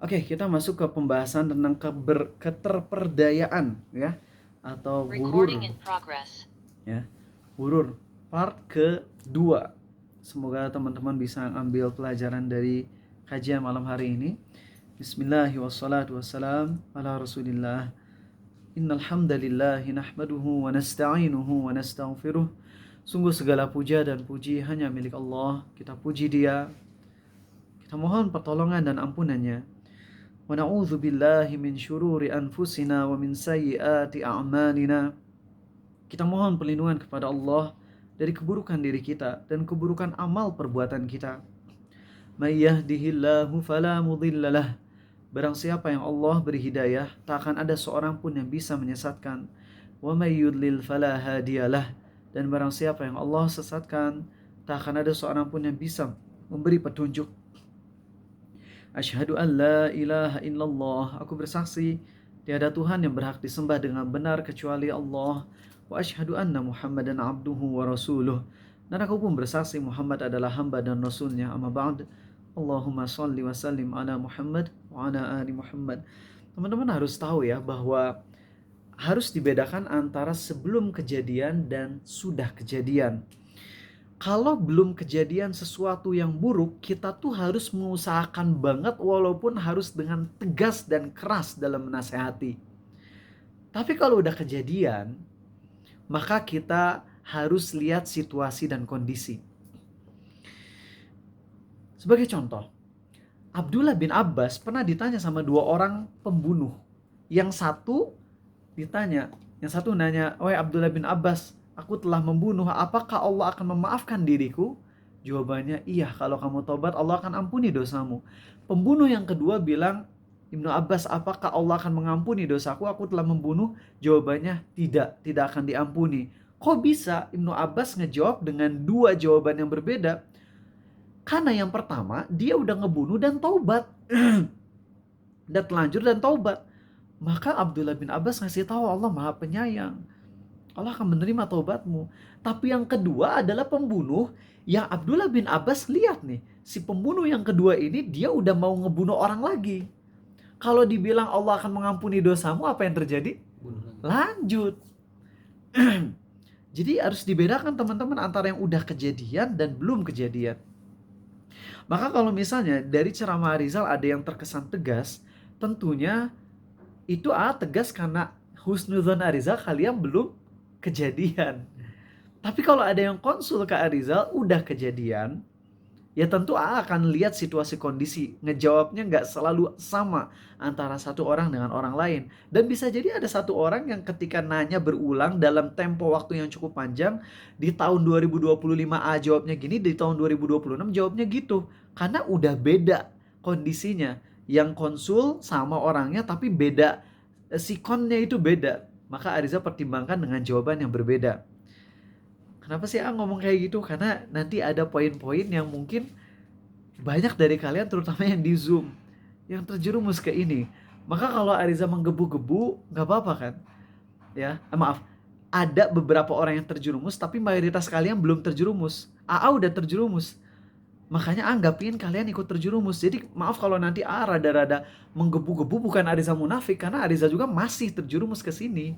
Oke, kita masuk ke pembahasan tentang keterperdayaan ya atau Recording gurur in progress. ya. Gurur part kedua. Semoga teman-teman bisa ambil pelajaran dari kajian malam hari ini. Bismillahirrahmanirrahim. Ala Rasulillah. Innal hamdalillah nahmaduhu wa nasta'inuhu wa nastaghfiruh. Sungguh segala puja dan puji hanya milik Allah. Kita puji Dia. Kita mohon pertolongan dan ampunannya. Wa na'udzu billahi min syururi anfusina wa min sayyiati a'malina. Kita mohon perlindungan kepada Allah dari keburukan diri kita dan keburukan amal perbuatan kita. May yahdihillahu fala mudhillalah. Barang siapa yang Allah beri hidayah, tak akan ada seorang pun yang bisa menyesatkan. Wa may yudlil fala hadiyalah. Dan barang siapa yang Allah sesatkan, tak akan ada seorang pun yang bisa memberi petunjuk. Asyhadu an la ilaha illallah. Aku bersaksi tiada Tuhan yang berhak disembah dengan benar kecuali Allah. Wa asyhadu anna Muhammadan abduhu wa rasuluh. Dan aku pun bersaksi Muhammad adalah hamba dan rasulnya. Amma ba'd. Allahumma salli wa sallim ala Muhammad wa ala ali Muhammad. Teman-teman harus tahu ya bahwa harus dibedakan antara sebelum kejadian dan sudah kejadian. Kalau belum kejadian sesuatu yang buruk, kita tuh harus mengusahakan banget walaupun harus dengan tegas dan keras dalam menasehati. Tapi kalau udah kejadian, maka kita harus lihat situasi dan kondisi. Sebagai contoh, Abdullah bin Abbas pernah ditanya sama dua orang pembunuh. Yang satu ditanya, yang satu nanya, "Wahai Abdullah bin Abbas, aku telah membunuh, apakah Allah akan memaafkan diriku?" Jawabannya, iya, kalau kamu tobat Allah akan ampuni dosamu. Pembunuh yang kedua bilang, Ibnu Abbas, apakah Allah akan mengampuni dosaku? Aku telah membunuh. Jawabannya, tidak akan diampuni. Kok bisa Ibnu Abbas ngejawab dengan dua jawaban yang berbeda? Karena yang pertama, dia udah ngebunuh dan taubat. Dan telanjur dan taubat. Maka Abdullah bin Abbas ngasih tahu Allah Maha Penyayang. Allah akan menerima taubatmu. Tapi yang kedua adalah pembunuh yang Abdullah bin Abbas lihat nih. Si pembunuh yang kedua ini dia udah mau ngebunuh orang lagi. Kalau dibilang Allah akan mengampuni dosamu, apa yang terjadi? Lanjut. Jadi harus dibedakan teman-teman antara yang udah kejadian dan belum kejadian. Maka kalau misalnya dari ceramah Rizal ada yang terkesan tegas, tentunya itu tegas karena husnudzon Rizal kalian belum kejadian. Tapi kalau ada yang konsul ke Arizal udah kejadian, ya tentu akan lihat situasi kondisi. Ngejawabnya nggak selalu sama antara satu orang dengan orang lain. Dan bisa jadi ada satu orang yang ketika nanya berulang dalam tempo waktu yang cukup panjang, di tahun 2025 jawabnya gini, di tahun 2026 jawabnya gitu. Karena udah beda kondisinya. Yang konsul sama orangnya tapi beda, sikonnya itu beda. Maka Ariza pertimbangkan dengan jawaban yang berbeda. Kenapa sih ngomong kayak gitu? Karena nanti ada poin-poin yang mungkin banyak dari kalian terutama yang di Zoom yang terjerumus ke ini. Maka kalau Ariza menggebu-gebu nggak apa-apa kan? Ya, maaf. Ada beberapa orang yang terjerumus tapi mayoritas kalian belum terjerumus. Udah terjerumus. Makanya anggapin kalian ikut terjerumus. Jadi maaf kalau nanti rada-rada menggebu-gebu, bukan Ariza munafik karena Ariza juga masih terjerumus ke sini.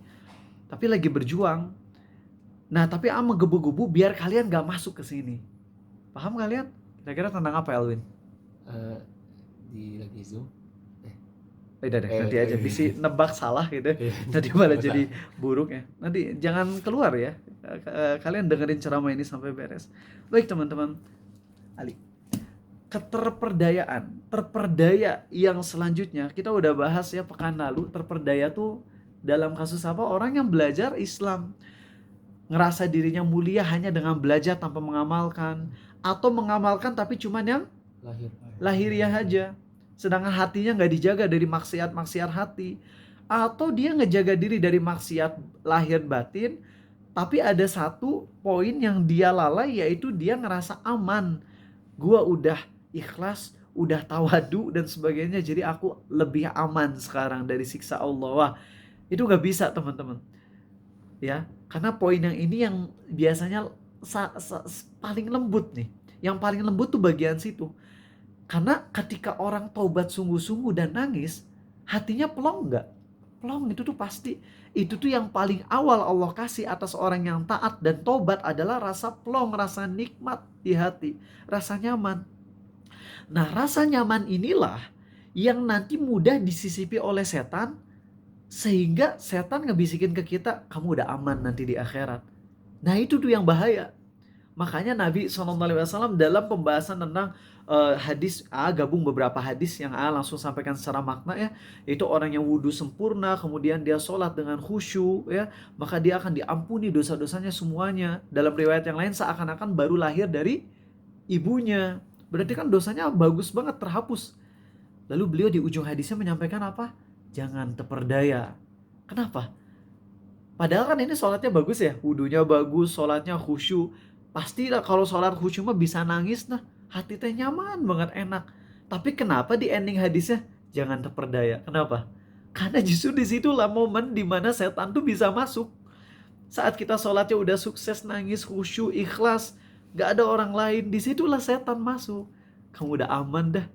Tapi lagi berjuang. Nah, tapi menggebu-gebu biar kalian gak masuk ke sini. Paham kalian? Kira-kira tentang apa, Elwin? Di lagi Zoom. Udah deh, nanti aja. Bisa nebak salah gitu. Nanti malah jadi buruk ya. Nanti jangan keluar ya. Kalian dengerin ceramah ini sampai beres. Baik teman-teman. Ali. Keterperdayaan. Terperdaya yang selanjutnya. Kita udah bahas ya pekan lalu. Terperdaya tuh dalam kasus apa? Orang yang belajar Islam. Ngerasa dirinya mulia hanya dengan belajar tanpa mengamalkan. Atau mengamalkan tapi cuman yang lahiriah aja. Sedangkan hatinya gak dijaga dari maksiat-maksiat hati. Atau dia ngejaga diri dari maksiat lahir batin, tapi ada satu poin yang dia lalai, yaitu dia ngerasa aman. Gua udah ikhlas, udah tawadu dan sebagainya, jadi aku lebih aman sekarang dari siksa Allah. Wah, itu gak bisa teman-teman. Ya, karena poin yang ini yang biasanya paling lembut nih. Yang paling lembut tuh bagian situ. Karena ketika orang taubat sungguh-sungguh dan nangis, hatinya plong nggak? Plong, itu tuh pasti. Itu tuh yang paling awal Allah kasih atas orang yang taat dan taubat adalah rasa plong, rasa nikmat di hati, rasa nyaman. Nah, rasa nyaman inilah yang nanti mudah disisipi oleh setan, sehingga setan ngebisikin ke kita, kamu udah aman nanti di akhirat. Nah, itu tuh yang bahaya. Makanya Nabi SAW dalam pembahasan tentang hadis A, gabung beberapa hadis yang A langsung sampaikan secara makna ya, itu orang yang wudhu sempurna, kemudian dia sholat dengan khusyuk ya, maka dia akan diampuni dosa-dosanya semuanya. Dalam riwayat yang lain seakan-akan baru lahir dari ibunya. Berarti kan dosanya bagus banget, terhapus. Lalu beliau di ujung hadisnya menyampaikan apa? Jangan terperdaya. Kenapa? Padahal kan ini sholatnya bagus ya, wudhunya bagus, sholatnya khusyuk. Pasti lah kalau sholat khusyuk mah bisa nangis nah, hati teh nyaman banget, enak. Tapi kenapa di ending hadisnya jangan terperdaya? Kenapa? Karena justru disitulah momen dimana setan tuh bisa masuk. Saat kita sholatnya udah sukses, nangis, khusyuk, ikhlas, gak ada orang lain, disitulah setan masuk. Kamu udah aman dah,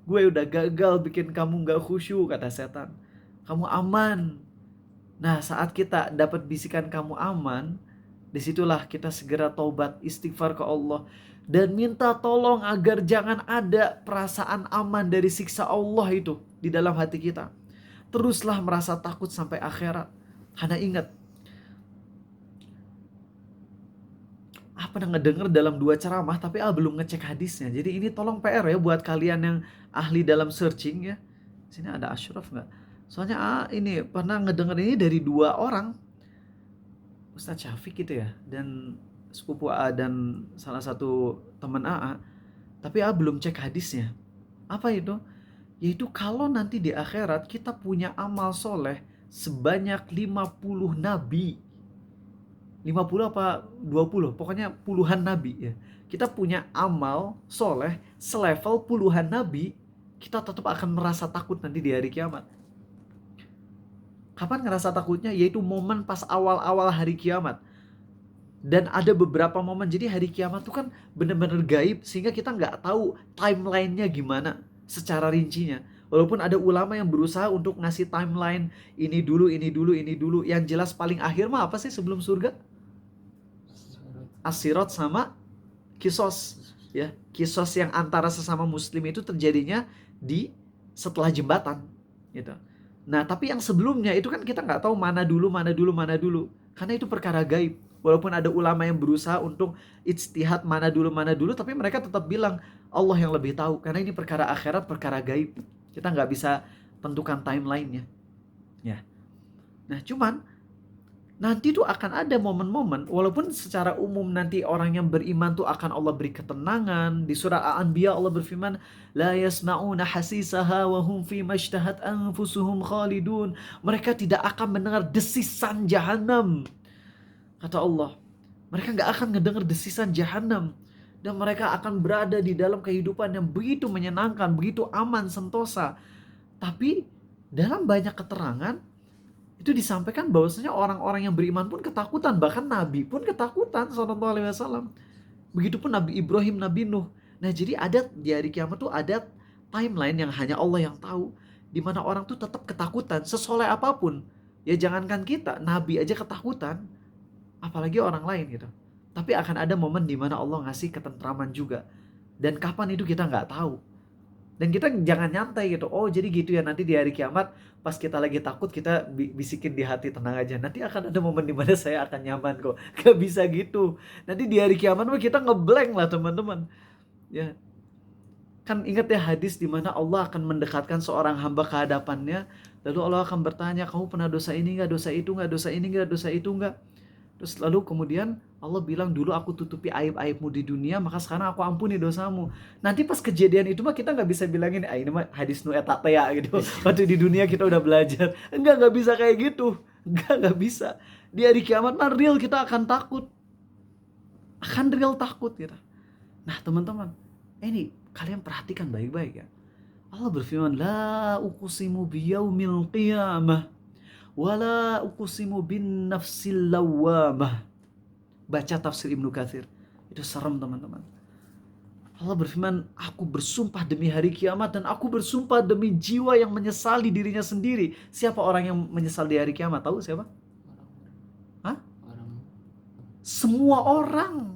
gue udah gagal bikin kamu gak khusyuk, kata setan. Kamu aman. Nah, saat kita dapat bisikan kamu aman, disitulah kita segera taubat, istighfar ke Allah, dan minta tolong agar jangan ada perasaan aman dari siksa Allah itu di dalam hati kita. Teruslah merasa takut sampai akhirat. Karena ingat, pernah ngedenger dalam 2 ceramah tapi belum ngecek hadisnya. Jadi ini tolong PR ya buat kalian yang ahli dalam searching ya. Sini ada Ashraf nggak? Soalnya ini pernah ngedenger ini dari 2 orang, Ustadz Syafiq gitu ya, dan sepupu A dan salah satu teman AA. Tapi belum cek hadisnya. Apa itu? Yaitu kalau nanti di akhirat kita punya amal soleh sebanyak 50 nabi. 50 apa 20, pokoknya puluhan nabi ya. Kita punya amal soleh selevel puluhan nabi, kita tetap akan merasa takut nanti di hari kiamat. Kapan ngerasa takutnya? Yaitu momen pas awal-awal hari kiamat. Dan ada beberapa momen, jadi hari kiamat itu kan benar-benar gaib, sehingga kita nggak tahu timelinenya gimana secara rincinya. Walaupun ada ulama yang berusaha untuk ngasih timeline, ini dulu, ini dulu, ini dulu. Yang jelas paling akhir mah apa sih sebelum surga? As-Sirat sama Kisos ya. Kisos yang antara sesama muslim itu terjadinya di setelah jembatan gitu. Nah, tapi yang sebelumnya itu kan kita nggak tahu mana dulu, mana dulu, mana dulu. Karena itu perkara gaib. Walaupun ada ulama yang berusaha untuk ijtihad mana dulu, tapi mereka tetap bilang Allah yang lebih tahu. Karena ini perkara akhirat, perkara gaib. Kita nggak bisa tentukan timelinenya. Ya. Nah, cuman nanti tuh akan ada momen-momen, walaupun secara umum nanti orang yang beriman tuh akan Allah beri ketenangan. Di surah Al-Anbiya Allah berfirman, la yasma'una hasisaha wa hum fi majtahat anfusuhum khalidun. Mereka tidak akan mendengar desisan jahanam. Kata Allah, mereka gak akan ngedengar desisan jahanam. Dan mereka akan berada di dalam kehidupan yang begitu menyenangkan, begitu aman, sentosa. Tapi dalam banyak keterangan, itu disampaikan bahwasanya orang-orang yang beriman pun ketakutan, bahkan Nabi pun ketakutan sallallahu alaihi wasallam. Begitupun Nabi Ibrahim, Nabi Nuh. Nah, jadi ada di hari kiamat tuh ada timeline yang hanya Allah yang tahu, di mana orang tuh tetap ketakutan sesoleh apapun. Ya jangankan kita, Nabi aja ketakutan, apalagi orang lain gitu. Tapi akan ada momen di mana Allah ngasih ketentraman juga. Dan kapan itu kita nggak tahu. Dan kita jangan nyantai gitu. Oh jadi gitu ya, nanti di hari kiamat pas kita lagi takut kita bisikin di hati, tenang aja. Nanti akan ada momen dimana saya akan nyaman kok. Gak bisa gitu. Nanti di hari kiamat kita ngeblank lah teman-teman. Ya. Kan ingat ya hadis dimana Allah akan mendekatkan seorang hamba ke hadapannya. Lalu Allah akan bertanya, kamu pernah dosa ini gak, dosa itu gak, dosa ini gak, dosa itu gak. Terus lalu kemudian Allah bilang, dulu aku tutupi aib-aibmu di dunia, maka sekarang aku ampuni dosamu. Nanti pas kejadian itu mah kita gak bisa bilangin, ini mah hadis nu eta teh ya gitu. Waktu di dunia kita udah belajar. Gak bisa kayak gitu. Gak bisa. Di hari kiamat mah real kita akan takut. Akan real takut kita. Nah teman-teman, ini kalian perhatikan baik-baik ya. Allah berfirman, la uqsimu biyaumil qiyamah, wala uqsimu bin nafsil lawwamah. Baca tafsir Ibnu Katsir. Itu serem teman-teman. Allah berfirman, aku bersumpah demi hari kiamat dan aku bersumpah demi jiwa yang menyesali dirinya sendiri. Siapa orang yang menyesal di hari kiamat? Tahu siapa? Hah? Semua orang.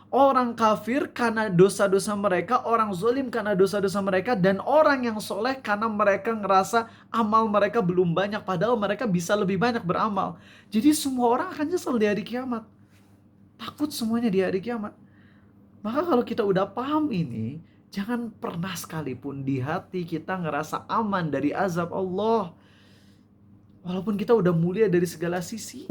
Orang kafir karena dosa-dosa mereka, orang zalim karena dosa-dosa mereka, dan orang yang soleh karena mereka ngerasa amal mereka belum banyak, padahal mereka bisa lebih banyak beramal. Jadi semua orang akan nyesal di hari kiamat. Takut semuanya di hari kiamat. Maka kalau kita udah paham ini, jangan pernah sekalipun di hati kita ngerasa aman dari azab Allah. Walaupun kita udah mulia dari segala sisi.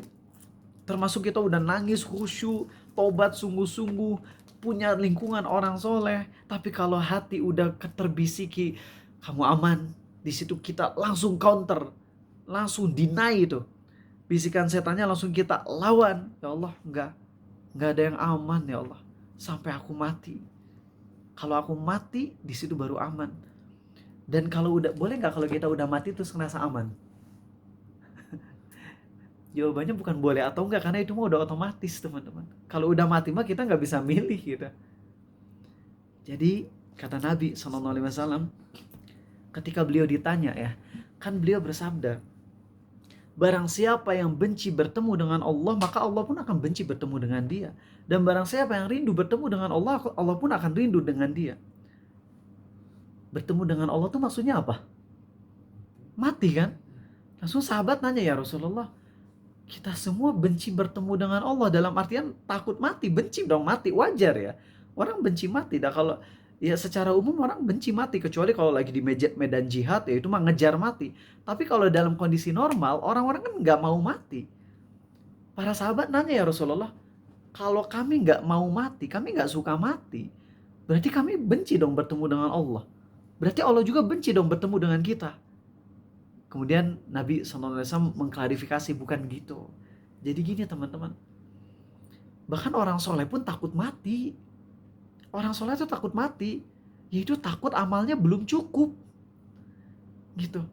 Termasuk kita udah nangis khusyuk, tobat sungguh-sungguh, punya lingkungan orang soleh. Tapi kalau hati udah keterbisiki, kamu aman. Di situ kita langsung counter, langsung deny itu. Bisikan setannya langsung kita lawan. Ya Allah, enggak ada yang aman ya Allah. Sampai aku mati. Kalau aku mati, di situ baru aman. Dan kalau udah, boleh nggak kalau kita udah mati terus ngerasa aman? Jawabannya bukan boleh atau enggak, karena itu mah udah otomatis teman-teman. Kalau udah mati mah kita nggak bisa milih gitu. Jadi kata Nabi SAW, ketika beliau ditanya ya, kan beliau bersabda, barang siapa yang benci bertemu dengan Allah, maka Allah pun akan benci bertemu dengan dia. Dan barang siapa yang rindu bertemu dengan Allah, Allah pun akan rindu dengan dia. Bertemu dengan Allah tuh maksudnya apa? Mati kan? Langsung sahabat nanya, ya Rasulullah, kita semua benci bertemu dengan Allah, dalam artian takut mati, benci dong mati, wajar ya. Orang benci mati, dah kalau ya secara umum orang benci mati, kecuali kalau lagi di medan jihad ya itu mah ngejar mati. Tapi kalau dalam kondisi normal, orang-orang kan nggak mau mati. Para sahabat nanya, ya Rasulullah, kalau kami nggak mau mati, kami nggak suka mati, berarti kami benci dong bertemu dengan Allah. Berarti Allah juga benci dong bertemu dengan kita. Kemudian Nabi SAW mengklarifikasi, bukan gitu. Jadi gini teman-teman, bahkan orang soleh pun takut mati. Orang soleh itu takut mati, yaitu takut amalnya belum cukup. Gitu.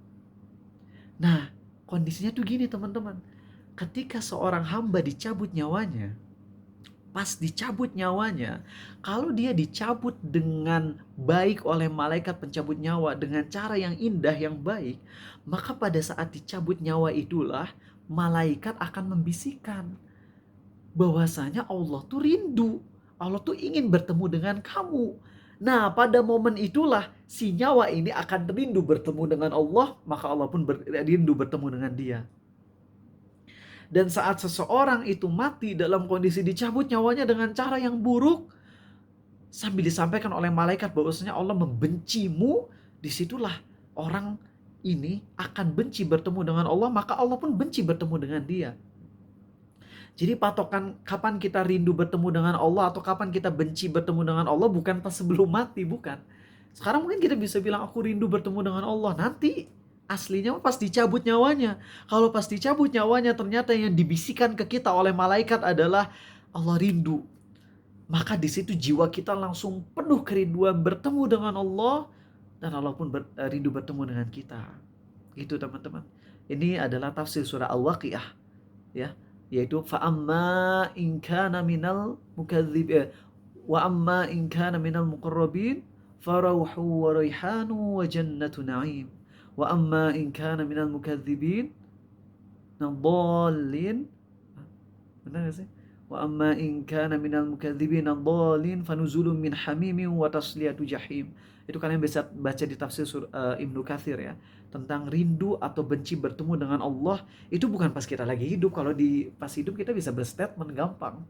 Nah, kondisinya tuh gini teman-teman. Ketika seorang hamba dicabut nyawanya, pas dicabut nyawanya, kalau dia dicabut dengan baik oleh malaikat pencabut nyawa, dengan cara yang indah, yang baik, maka pada saat dicabut nyawa itulah malaikat akan membisikkan bahwasanya Allah tuh rindu, Allah tuh ingin bertemu dengan kamu. Nah, pada momen itulah si nyawa ini akan rindu bertemu dengan Allah, maka Allah pun rindu bertemu dengan dia. Dan saat seseorang itu mati dalam kondisi dicabut nyawanya dengan cara yang buruk, sambil disampaikan oleh malaikat bahwasanya Allah membencimu, disitulah orang ini akan benci bertemu dengan Allah, maka Allah pun benci bertemu dengan dia. Jadi patokan kapan kita rindu bertemu dengan Allah atau kapan kita benci bertemu dengan Allah bukan pas sebelum mati, bukan. Sekarang mungkin kita bisa bilang aku rindu bertemu dengan Allah, nanti aslinya pas dicabut nyawanya. Kalau pas dicabut nyawanya ternyata yang dibisikkan ke kita oleh malaikat adalah Allah rindu, maka di situ jiwa kita langsung penuh kerinduan bertemu dengan Allah, dan Allah pun rindu bertemu dengan kita. Gitu teman-teman. Ini adalah tafsir surah Al-Waqiah ya, yaitu fa'amma in kana minal mukadzib wa amma in kana minal muqarrabin farauhu wa raihanu wa jannatu na'im. Wa amma in kana minal mukadzibin nadallin, benar gak sih? Wa amma in kana minal mukadzibin nadallin fanuzulun min hamimin wa tasliyatu jahim. Itu kalian bisa baca di tafsir Ibnu Katsir ya, tentang rindu atau benci bertemu dengan Allah. Itu bukan pas kita lagi hidup. Kalau di pas hidup kita bisa berstatement gampang,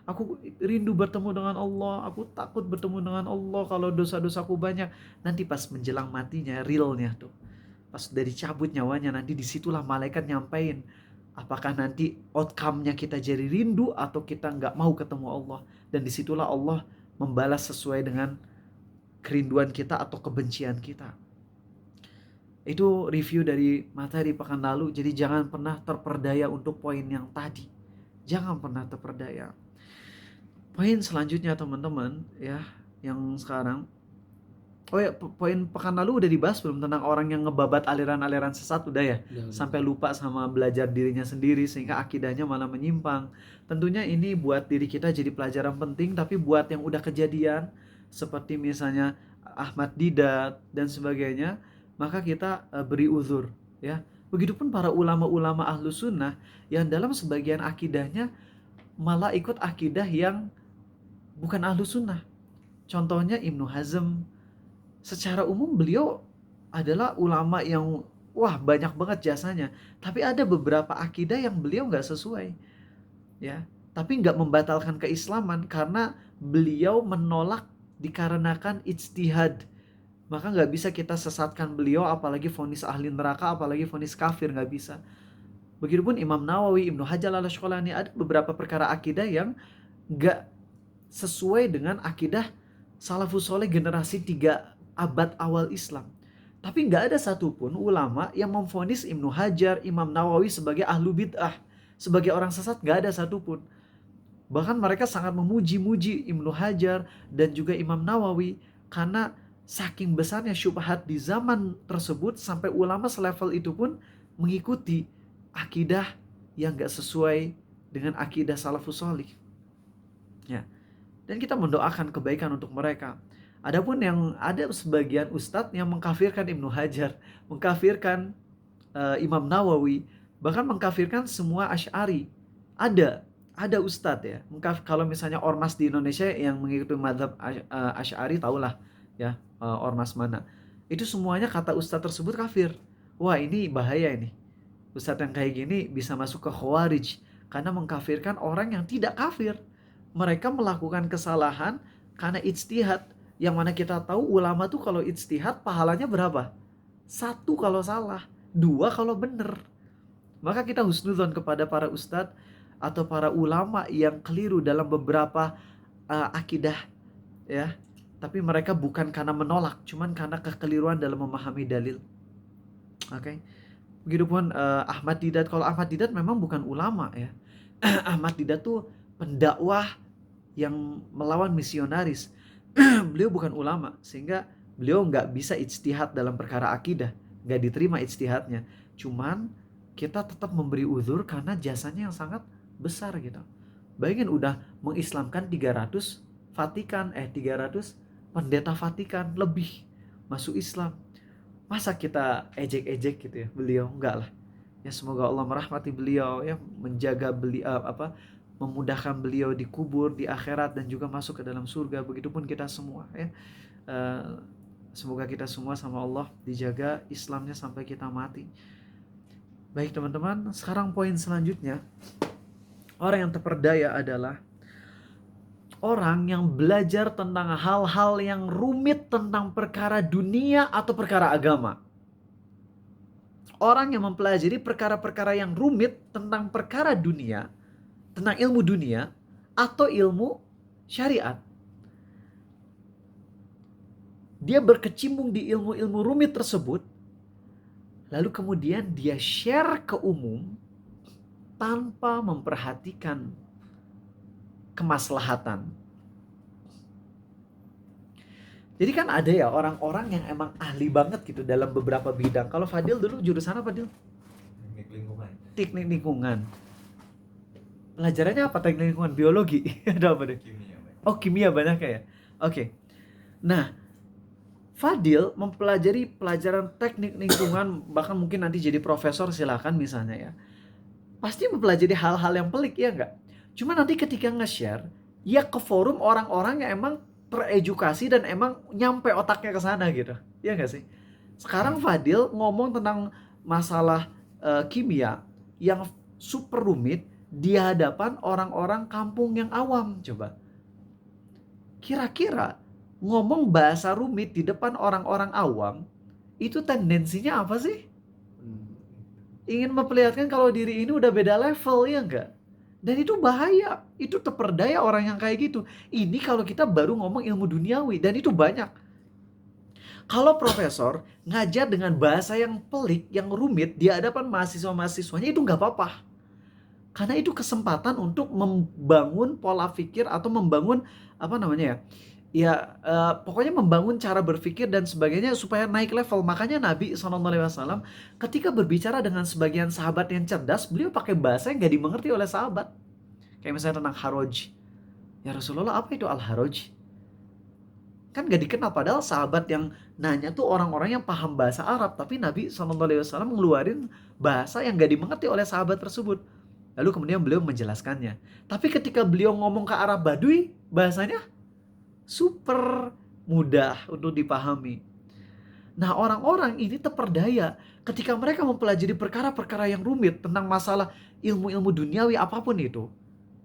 aku rindu bertemu dengan Allah, aku takut bertemu dengan Allah kalau dosa-dosaku banyak. Nanti pas menjelang matinya, realnya tuh, pas dari cabut nyawanya, nanti disitulah malaikat nyampein apakah nanti outcome-nya kita jadi rindu atau kita nggak mau ketemu Allah. Dan disitulah Allah membalas sesuai dengan kerinduan kita atau kebencian kita. Itu review dari materi pekan lalu. Jadi jangan pernah terperdaya untuk poin yang tadi. Jangan pernah terperdaya. Poin selanjutnya teman-teman ya, yang sekarang, oh ya, poin pekan lalu udah dibahas belum tentang orang yang ngebabat aliran-aliran sesat, udah ya? Sampai lupa sama belajar dirinya sendiri sehingga akidahnya malah menyimpang. Tentunya ini buat diri kita jadi pelajaran penting, tapi buat yang udah kejadian, seperti misalnya Ahmad Didat dan sebagainya, maka kita beri uzur, ya. Begitupun para ulama-ulama ahlu sunnah yang dalam sebagian akidahnya malah ikut akidah yang bukan ahlu sunnah. Contohnya Ibnu Hazm, secara umum beliau adalah ulama yang wah banyak banget jasanya, tapi ada beberapa akidah yang beliau nggak sesuai, ya. Tapi nggak membatalkan keislaman karena beliau menolak dikarenakan ijtihad. Maka nggak bisa kita sesatkan beliau, apalagi vonis ahli neraka, apalagi vonis kafir, nggak bisa. Begitupun Imam Nawawi, Ibnu Hajar al-Asqalani, ada beberapa perkara akidah yang nggak sesuai dengan akidah salafus soleh generasi 3 abad awal Islam. Tapi nggak ada satupun ulama yang memvonis Ibnu Hajar, Imam Nawawi sebagai ahlu bid'ah, sebagai orang sesat, nggak ada satupun. Bahkan mereka sangat memuji-muji Ibnu Hajar dan juga Imam Nawawi karena saking besarnya syubhat di zaman tersebut sampai ulama selevel itu pun mengikuti akidah yang gak sesuai dengan akidah salafus sholih. Ya. Dan kita mendoakan kebaikan untuk mereka. Adapun yang ada sebagian ustadz yang mengkafirkan Ibnu Hajar, mengkafirkan Imam Nawawi, bahkan mengkafirkan semua Asy'ari. Ada ustadz ya. Kalau misalnya ormas di Indonesia yang mengikuti mazhab Asy'ari, tahulah ya ormas mana. Itu semuanya kata ustadz tersebut kafir. Wah, ini bahaya ini. Ustadz yang kayak gini bisa masuk ke Khawarij karena mengkafirkan orang yang tidak kafir. Mereka melakukan kesalahan karena ijtihad. Yang mana kita tahu ulama tuh kalau ijtihad pahalanya berapa? 1 kalau salah, 2 kalau benar. Maka kita husnudzon kepada para ustadz atau para ulama yang keliru dalam beberapa akidah, ya. Tapi mereka bukan karena menolak, cuman karena kekeliruan dalam memahami dalil. Oke. Begitupun Ahmad Didat. Kalau Ahmad Didat memang bukan ulama ya. Ahmad Didat tuh pendakwah yang melawan misionaris. Beliau bukan ulama, sehingga beliau nggak bisa ijtihad dalam perkara akidah, nggak diterima ijtihadnya. Cuman kita tetap memberi uzur karena jasanya yang sangat besar gitu. Bayangin udah mengislamkan 300 pendeta Vatikan lebih masuk Islam. Masa kita ejek-ejek gitu ya beliau? Enggak lah. Ya semoga Allah merahmati beliau, ya menjaga beliau, memudahkan beliau di kubur, di akhirat, dan juga masuk ke dalam surga. Begitupun kita semua ya. Semoga kita semua sama Allah dijaga Islamnya sampai kita mati. Baik teman-teman, sekarang poin selanjutnya. Orang yang terperdaya adalah orang yang belajar tentang hal-hal yang rumit tentang perkara dunia atau perkara agama. Orang yang mempelajari perkara-perkara yang rumit tentang perkara dunia, tentang ilmu dunia atau ilmu syariat. Dia berkecimpung di ilmu-ilmu rumit tersebut, lalu kemudian dia share ke umum tanpa memperhatikan kemaslahatan. Jadi kan ada ya orang-orang yang emang ahli banget gitu dalam beberapa bidang. Kalau Fadil dulu jurusan apa, Fadil? Teknik lingkungan. Teknik lingkungan. Pelajarannya apa teknik lingkungan? Biologi? Ada apa deh? Kimia. Oh, kimia banyak ya? Oke. Nah, Fadil mempelajari pelajaran teknik lingkungan, bahkan mungkin nanti jadi profesor silakan misalnya ya. Pasti mempelajari hal-hal yang pelik, ya enggak? Cuma nanti ketika nge-share, ya ke forum orang-orang yang emang teredukasi dan emang nyampe otaknya ke sana gitu. Ya enggak sih? Sekarang Fadil ngomong tentang masalah kimia yang super rumit di hadapan orang-orang kampung yang awam. Coba. Kira-kira ngomong bahasa rumit di depan orang-orang awam, itu tendensinya apa sih? Ingin memperlihatkan kalau diri ini udah beda level, ya enggak? Dan itu bahaya, itu terperdaya orang yang kayak gitu. Ini kalau kita baru ngomong ilmu duniawi, dan itu banyak. Kalau profesor ngajar dengan bahasa yang pelik, yang rumit di hadapan mahasiswa-mahasiswanya, itu nggak apa-apa. Karena itu kesempatan untuk membangun pola pikir atau membangun pokoknya membangun cara berpikir dan sebagainya supaya naik level. Makanya Nabi SAW ketika berbicara dengan sebagian sahabat yang cerdas, beliau pakai bahasa yang gak dimengerti oleh sahabat. Kayak misalnya tentang haroj. Ya Rasulullah, apa itu al-haroj? Kan gak dikenal, padahal sahabat yang nanya tuh orang-orang yang paham bahasa Arab, tapi Nabi SAW ngeluarin bahasa yang gak dimengerti oleh sahabat tersebut. Lalu kemudian beliau menjelaskannya. Tapi ketika beliau ngomong ke Arab Badui, bahasanya super mudah untuk dipahami. Nah, orang-orang ini terperdaya ketika mereka mempelajari perkara-perkara yang rumit tentang masalah ilmu-ilmu duniawi apapun itu.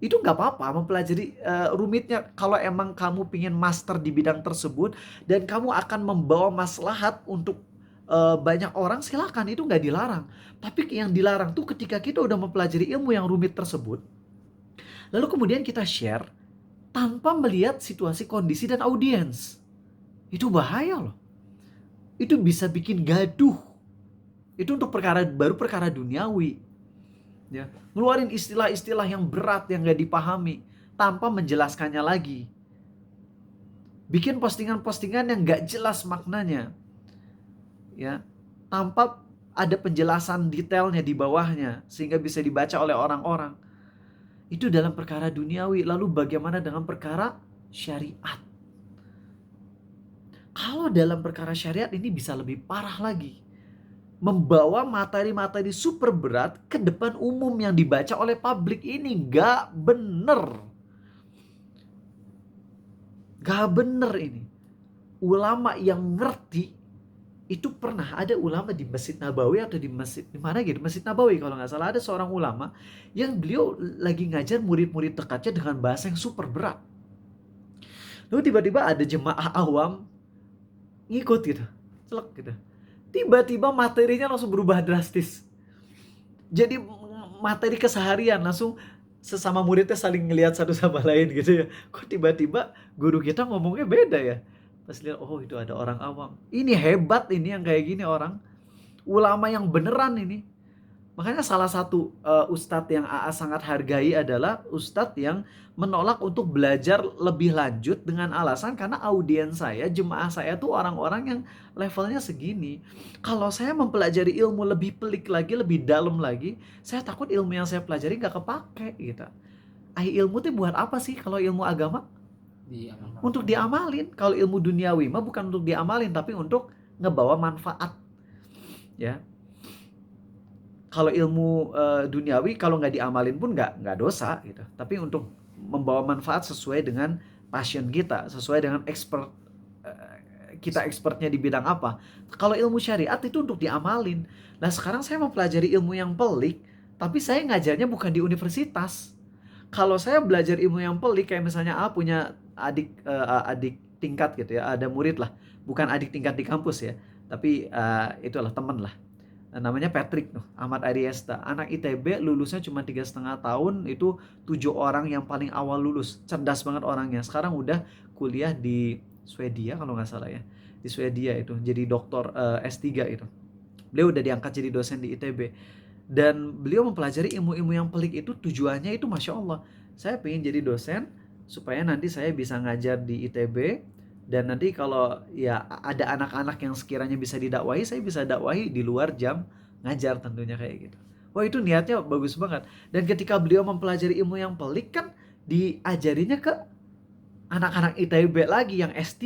Itu nggak apa-apa mempelajari rumitnya. Kalau emang kamu pingin master di bidang tersebut dan kamu akan membawa maslahat untuk banyak orang, silakan, itu nggak dilarang. Tapi yang dilarang tuh ketika kita udah mempelajari ilmu yang rumit tersebut, lalu kemudian kita share tanpa melihat situasi, kondisi, dan audiens. Itu bahaya loh. Itu bisa bikin gaduh. Itu untuk perkara baru, perkara duniawi. Ya, ngeluarin istilah-istilah yang berat yang gak dipahami tanpa menjelaskannya lagi. Bikin postingan-postingan yang gak jelas maknanya. Ya, tanpa ada penjelasan detailnya di bawahnya sehingga bisa dibaca oleh orang-orang. Itu dalam perkara duniawi. Lalu bagaimana dengan perkara syariat? Kalau dalam perkara syariat ini bisa lebih parah lagi. Membawa materi-materi super berat ke depan umum yang dibaca oleh publik, ini gak bener. Gak bener ini. Ulama yang ngerti, itu pernah ada ulama di Masjid Nabawi atau di masjid di mana gitu, Masjid Nabawi kalau nggak salah, ada seorang ulama yang beliau lagi ngajar murid-murid dekatnya dengan bahasa yang super berat. Lalu tiba-tiba ada jemaah awam ngikut gitu, celek gitu. Tiba-tiba materinya langsung berubah drastis. Jadi materi keseharian langsung sesama muridnya saling ngelihat satu sama lain gitu ya. Kok tiba-tiba guru kita ngomongnya beda ya? Pas lihat, oh itu ada orang awam. Ini hebat ini yang kayak gini orang. Ulama yang beneran ini. Makanya salah satu ustadz yang AA sangat hargai adalah ustadz yang menolak untuk belajar lebih lanjut dengan alasan karena audiens saya, jemaah saya tuh orang-orang yang levelnya segini. Kalau saya mempelajari ilmu lebih pelik lagi, lebih dalam lagi, saya takut ilmu yang saya pelajari gak kepake gitu. Ilmu tuh buat apa sih kalau ilmu agama? Untuk diamalin. Kalau ilmu duniawi mah bukan untuk diamalin, tapi untuk ngebawa manfaat. Ya. Kalau ilmu duniawi kalau nggak diamalin pun nggak dosa gitu. Tapi untuk membawa manfaat sesuai dengan passion kita, sesuai dengan kita expertnya di bidang apa. Kalau ilmu syariat itu untuk diamalin. Nah sekarang saya mempelajari ilmu yang pelik, tapi saya ngajarnya bukan di universitas. Kalau saya belajar ilmu yang pelik, kayak misalnya punya adik tingkat gitu ya, ada murid lah, bukan adik tingkat di kampus ya, tapi itulah teman lah. Namanya Patrick Ahmad Ariesta, anak ITB, lulusnya cuma 3,5 tahun, itu 7 orang yang paling awal lulus, cerdas banget orangnya. Sekarang udah kuliah di Swedia kalau nggak salah ya, di Swedia itu jadi doktor S3 itu. Beliau udah diangkat jadi dosen di ITB dan beliau mempelajari ilmu-ilmu yang pelik itu. Tujuannya itu Masya Allah, saya pengen jadi dosen supaya nanti saya bisa ngajar di ITB. Dan nanti kalau ya ada anak-anak yang sekiranya bisa didakwahi, saya bisa dakwahi di luar jam ngajar tentunya kayak gitu. Wah itu niatnya bagus banget. Dan ketika beliau mempelajari ilmu yang pelik kan diajarinya ke anak-anak ITB lagi yang S3,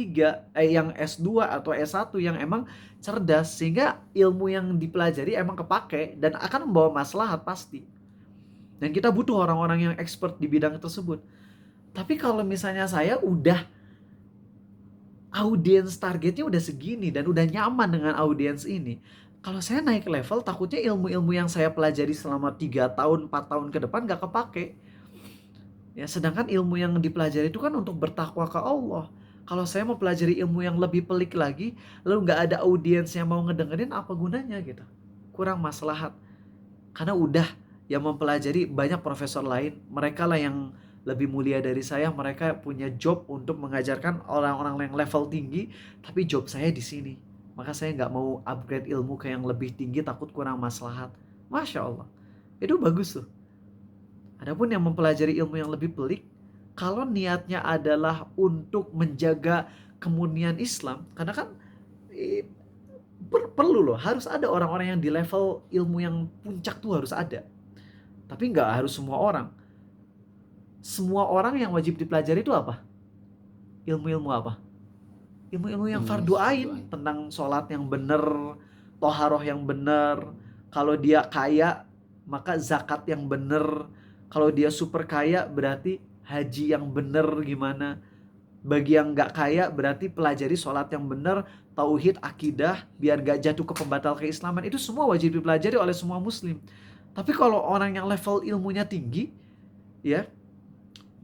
yang S2 atau S1 yang emang cerdas. Sehingga ilmu yang dipelajari emang kepake dan akan membawa maslahat pasti. Dan kita butuh orang-orang yang expert di bidang tersebut. Tapi kalau misalnya saya udah audiens targetnya udah segini dan udah nyaman dengan audiens ini, kalau saya naik level takutnya ilmu-ilmu yang saya pelajari selama 3 tahun 4 tahun ke depan gak kepake ya. Sedangkan ilmu yang dipelajari itu kan untuk bertakwa ke Allah. Kalau saya mau pelajari ilmu yang lebih pelik lagi lalu gak ada audiens yang mau ngedengerin, apa gunanya gitu, kurang maslahat. Karena udah yang mempelajari banyak profesor lain, mereka lah yang lebih mulia dari saya, mereka punya job untuk mengajarkan orang-orang yang level tinggi, tapi job saya di sini. Maka saya nggak mau upgrade ilmu ke yang lebih tinggi, takut kurang maslahat. Masya Allah, itu bagus tuh. Adapun yang mempelajari ilmu yang lebih pelik, kalau niatnya adalah untuk menjaga kemurnian Islam, karena kan perlu loh, harus ada orang-orang yang di level ilmu yang puncak tuh harus ada. Tapi nggak harus semua orang. Semua orang yang wajib dipelajari itu apa? Ilmu-ilmu apa? ilmu-ilmu yang fardu ain, tentang sholat yang benar, toharoh yang benar. Kalau dia kaya maka zakat yang benar. Kalau dia super kaya berarti haji yang benar gimana. Bagi yang nggak kaya berarti pelajari sholat yang benar, tauhid, akidah, biar gak jatuh ke pembatal keislaman. Itu semua wajib dipelajari oleh semua muslim. Tapi kalau orang yang level ilmunya tinggi, ya,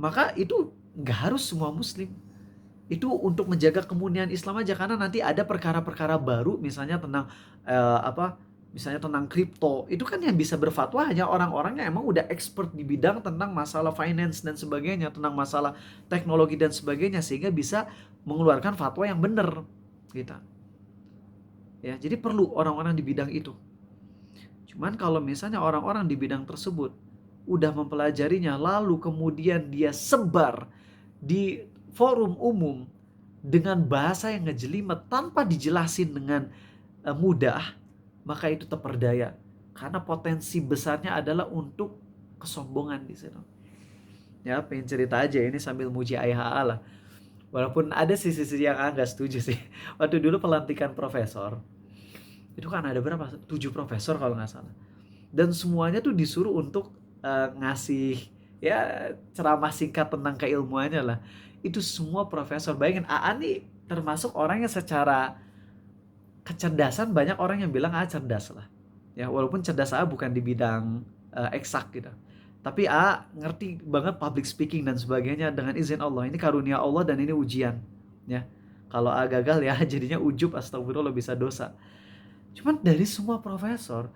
maka itu nggak harus semua muslim. Itu untuk menjaga kemunian Islam aja, karena nanti ada perkara-perkara baru misalnya tentang misalnya tentang kripto, itu kan yang bisa berfatwa hanya orang-orang yang emang udah expert di bidang tentang masalah finance dan sebagainya, tentang masalah teknologi dan sebagainya, sehingga bisa mengeluarkan fatwa yang benar gitu. Ya, jadi perlu orang-orang di bidang itu. Cuman kalau misalnya orang-orang di bidang tersebut udah mempelajarinya lalu kemudian dia sebar di forum umum dengan bahasa yang ngejelimet tanpa dijelasin dengan mudah, maka itu terperdaya. Karena potensi besarnya adalah untuk kesombongan di situ. Ya, pengen cerita aja ini sambil muji IHA lah. Walaupun ada sisi-sisi yang agak setuju sih. Waktu dulu pelantikan profesor, itu kan ada berapa? 7 profesor kalau nggak salah. Dan semuanya tuh disuruh untuk ngasih ya ceramah singkat tentang keilmuannya lah. Itu semua profesor. Bayangin, AA nih termasuk orang yang secara kecerdasan banyak orang yang bilang A cerdas lah. Ya, walaupun cerdas A bukan di bidang eksak gitu. Tapi A ngerti banget public speaking dan sebagainya dengan izin Allah. Ini karunia Allah dan ini ujian. Ya. Kalau A gagal ya jadinya ujub, astagfirullah, bisa dosa. Cuman dari semua profesor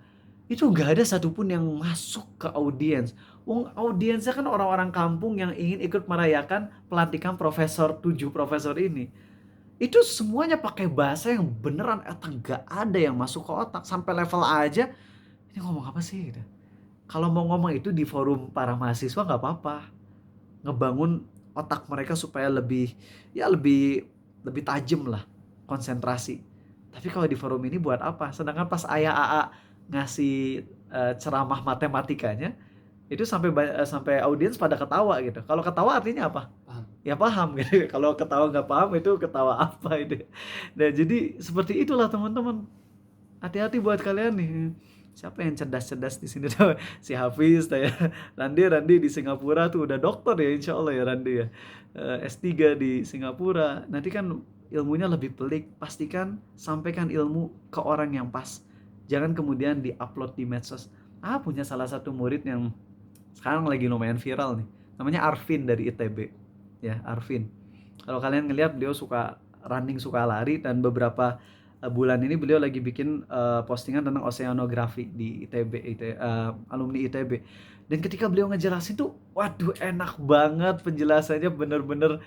itu gak ada satupun yang masuk ke audiens. Wong audiensnya kan orang-orang kampung yang ingin ikut merayakan pelantikan profesor, 7 profesor ini. Itu semuanya pakai bahasa yang beneran gak ada yang masuk ke otak. Sampai level A aja, ini ngomong apa sih gitu. Kalau mau ngomong itu di forum para mahasiswa gak apa-apa, ngebangun otak mereka supaya lebih tajam lah konsentrasi. Tapi kalau di forum ini buat apa? Sedangkan pas ayah AA ngasih ceramah matematikanya, itu sampai audiens pada ketawa gitu. Kalau ketawa artinya apa? Paham. Ya paham gitu. Kalau ketawa nggak paham itu ketawa apa itu. Nah jadi seperti itulah teman-teman. Hati-hati buat kalian nih. Siapa yang cerdas-cerdas di sini tuh? Si Hafiz, ya. Randi di Singapura tuh udah dokter ya, insya Allah ya Randi ya. S3 di Singapura. Nanti kan ilmunya lebih pelik. Pastikan sampaikan ilmu ke orang yang pas. Jangan kemudian di-upload di medsos. Punya salah satu murid yang sekarang lagi lumayan viral nih. Namanya Arvin dari ITB. Ya, Arvin. Kalau kalian ngelihat beliau suka running, suka lari, dan beberapa bulan ini beliau lagi bikin postingan tentang oceanografi di ITB, alumni ITB. Dan ketika beliau ngejelasin tuh, waduh enak banget penjelasannya, bener-bener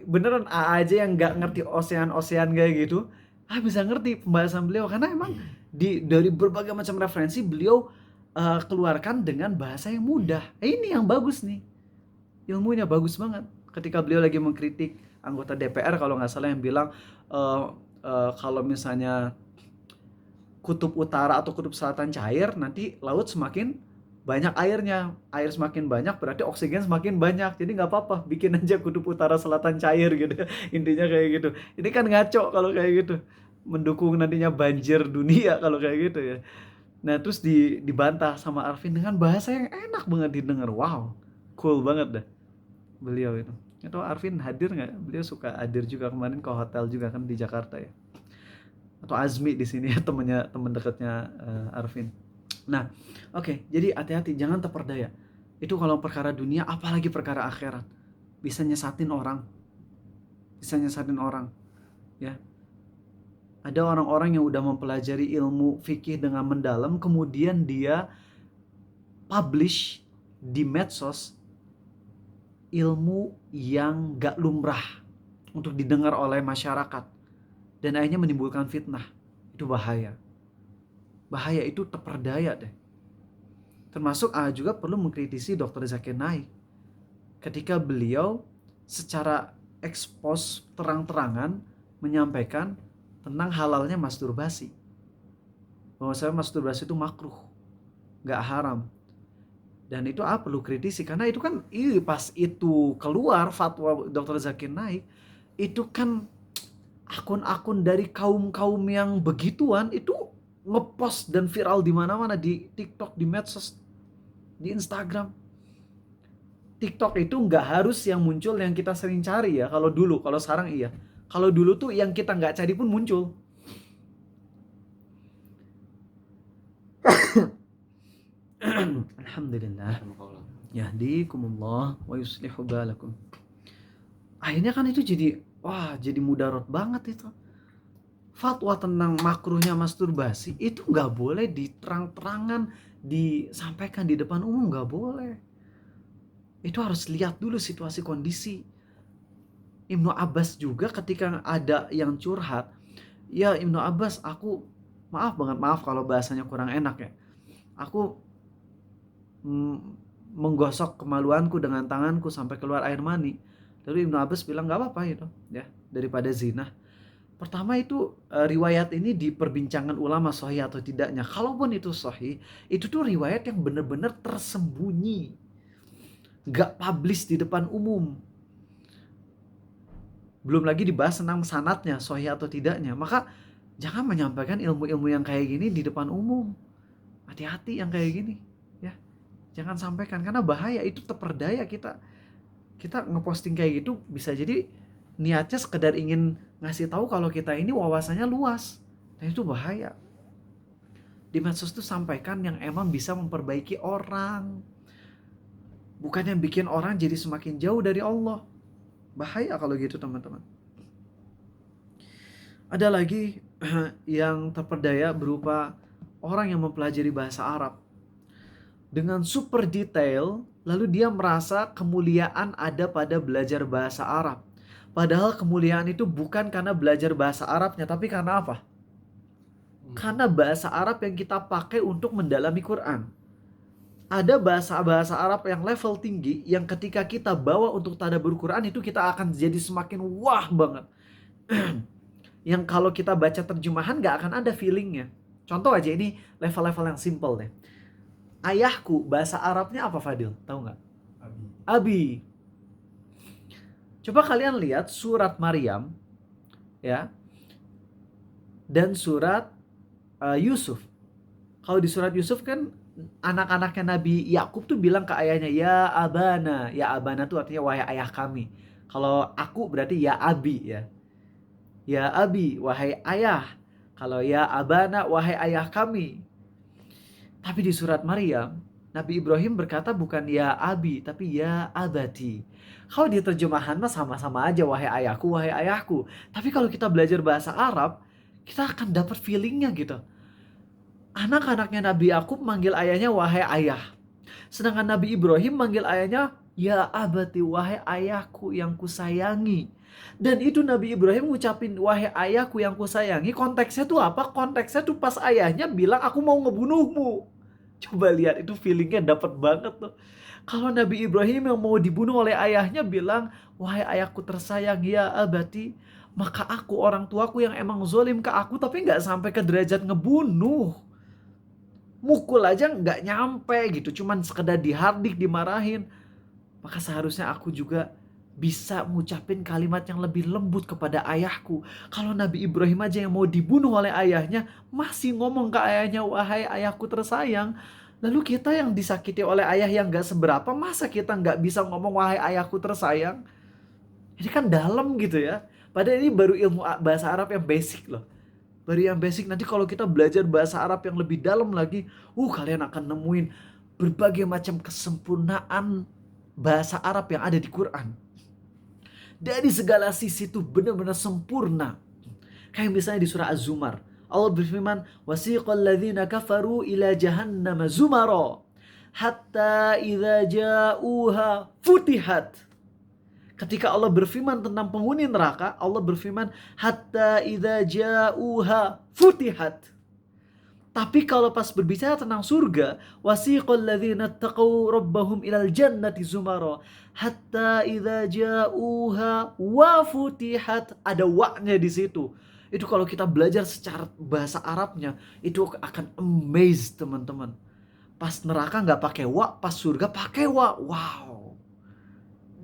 beneran aja yang nggak ngerti ocean kayak gitu bisa ngerti pembahasan beliau, karena emang dari berbagai macam referensi beliau keluarkan dengan bahasa yang mudah. Ini yang bagus nih, ilmunya bagus banget. Ketika beliau lagi mengkritik anggota DPR kalau nggak salah yang bilang kalau misalnya kutub utara atau kutub selatan cair, nanti laut semakin banyak airnya. Air semakin banyak berarti oksigen semakin banyak. Jadi nggak apa-apa, bikin aja kutub utara selatan cair gitu. Intinya kayak gitu. Ini kan ngaco kalau kayak gitu. Mendukung nantinya banjir dunia kalau kayak gitu ya. Nah terus dibantah sama Arvin dengan bahasa yang enak banget didengar. Wow, cool banget dah beliau itu. Atau Arvin hadir nggak? Beliau suka hadir juga kemarin ke hotel juga kan di Jakarta ya. Atau Azmi di sini ya, teman dekatnya Arvin. Nah, oke, jadi hati-hati, jangan terperdaya. Itu kalau perkara dunia, apalagi perkara akhirat. Bisa nyesatin orang. Ya. Ada orang-orang yang udah mempelajari ilmu fikih dengan mendalam, kemudian dia publish di medsos ilmu yang gak lumrah untuk didengar oleh masyarakat, dan akhirnya menimbulkan fitnah. Itu bahaya. Bahaya, itu terperdaya deh. Termasuk juga perlu mengkritisi Dr. Zakir Naik ketika beliau secara ekspos terang-terangan menyampaikan tentang halalnya masturbasi, bahwasanya masturbasi itu makruh, gak haram. Dan itu perlu kritisi, karena itu kan pas itu keluar fatwa Dr. Zakir Naik, itu kan akun-akun dari kaum-kaum yang begituan itu ngepost dan viral di mana-mana, di TikTok, di medsos, di Instagram. TikTok itu nggak harus yang muncul yang kita sering cari ya. Kalau dulu, kalau sekarang iya. Kalau dulu tuh yang kita nggak cari pun muncul. Alhamdulillah. Yahdikumullah wa yuslihu balakum. Akhirnya kan itu jadi mudarat banget itu. Fatwa tentang makruhnya masturbasi itu nggak boleh diterang-terangan disampaikan di depan umum, nggak boleh. Itu harus lihat dulu situasi kondisi. Ibnu Abbas juga ketika ada yang curhat, ya Ibnu Abbas, aku maaf kalau bahasanya kurang enak ya, aku menggosok kemaluanku dengan tanganku sampai keluar air mani. Lalu Ibnu Abbas bilang nggak apa-apa itu ya, daripada zina. Pertama itu riwayat ini diperbincangkan ulama sahih atau tidaknya. Kalaupun itu sahih, itu tuh riwayat yang benar-benar tersembunyi, gak publish di depan umum. Belum lagi dibahas tentang sanadnya sahih atau tidaknya. Maka jangan menyampaikan ilmu-ilmu yang kayak gini di depan umum. Hati-hati yang kayak gini ya. Jangan sampaikan karena bahaya, itu terperdaya kita ngeposting kayak gitu bisa jadi niatnya sekedar ingin ngasih tahu kalau kita ini wawasannya luas, dan itu bahaya. Di medsos itu sampaikan yang emang bisa memperbaiki orang, bukan yang bikin orang jadi semakin jauh dari Allah. Bahaya kalau gitu teman-teman. Ada lagi yang terperdaya berupa orang yang mempelajari bahasa Arab dengan super detail, lalu dia merasa kemuliaan ada pada belajar bahasa Arab. Padahal kemuliaan itu bukan karena belajar bahasa Arabnya, tapi karena apa? Karena bahasa Arab yang kita pakai untuk mendalami Quran. Ada bahasa Arab yang level tinggi, yang ketika kita bawa untuk tadabbur Quran itu kita akan jadi semakin wah banget. Yang kalau kita baca terjemahan gak akan ada feelingnya. Contoh aja, ini level-level yang simple deh. Ayahku, bahasa Arabnya apa Fadil? Tahu nggak? Abi. Coba kalian lihat surat Maryam, ya, dan surat Yusuf. Kalau di surat Yusuf kan anak-anaknya Nabi Yakub tuh bilang ke ayahnya, ya abana. Ya abana tuh artinya wahai ayah kami. Kalau aku berarti ya abi ya. Ya abi, wahai ayah. Kalau ya abana, wahai ayah kami. Tapi di surat Maryam, Nabi Ibrahim berkata bukan ya abi, tapi ya abati. Kalau di terjemahan mah sama-sama aja, wahai ayahku, wahai ayahku. Tapi kalau kita belajar bahasa Arab, kita akan dapat feelingnya gitu. Anak-anaknya Nabi Yakub manggil ayahnya wahai ayah. Sedangkan Nabi Ibrahim manggil ayahnya ya abati, wahai ayahku yang kusayangi. Dan itu Nabi Ibrahim ngucapin wahai ayahku yang kusayangi, konteksnya tuh apa? Konteksnya tuh pas ayahnya bilang aku mau ngebunuhmu. Coba lihat, itu feelingnya dapat banget tuh. Kalau Nabi Ibrahim yang mau dibunuh oleh ayahnya bilang wahai ayahku tersayang ya abati, maka aku, orang tuaku yang emang zolim ke aku tapi gak sampai ke derajat ngebunuh, mukul aja gak nyampe gitu, cuman sekedar dihardik, dimarahin, maka seharusnya aku juga bisa ngucapin kalimat yang lebih lembut kepada ayahku. Kalau Nabi Ibrahim aja yang mau dibunuh oleh ayahnya masih ngomong ke ayahnya wahai ayahku tersayang, lalu kita yang disakiti oleh ayah yang gak seberapa, masa kita gak bisa ngomong wahai ayahku tersayang? Ini kan dalam gitu ya. Padahal ini baru ilmu bahasa Arab yang basic loh. Baru yang basic, nanti kalau kita belajar bahasa Arab yang lebih dalam lagi, kalian akan nemuin berbagai macam kesempurnaan bahasa Arab yang ada di Quran. Dari segala sisi itu benar-benar sempurna. Kayak misalnya di surah Az-Zumar, Allah berfirman, wasiqal ladzina kafaru ila jahannam zumara hatta idza ja'uha futihat. Ketika Allah berfirman tentang penghuni neraka, Allah berfirman hatta idza ja'uha futihat. Tapi kalau pas berbicara tentang surga, wasiqal ladzina taqaw rabbahum ilal jannati zumara hatta idza ja'uha wa futihat. Ada wa-nya di situ. Itu kalau kita belajar secara bahasa Arabnya, itu akan amazed teman-teman. Pas neraka nggak pakai wa, pas surga pakai wa. Wow.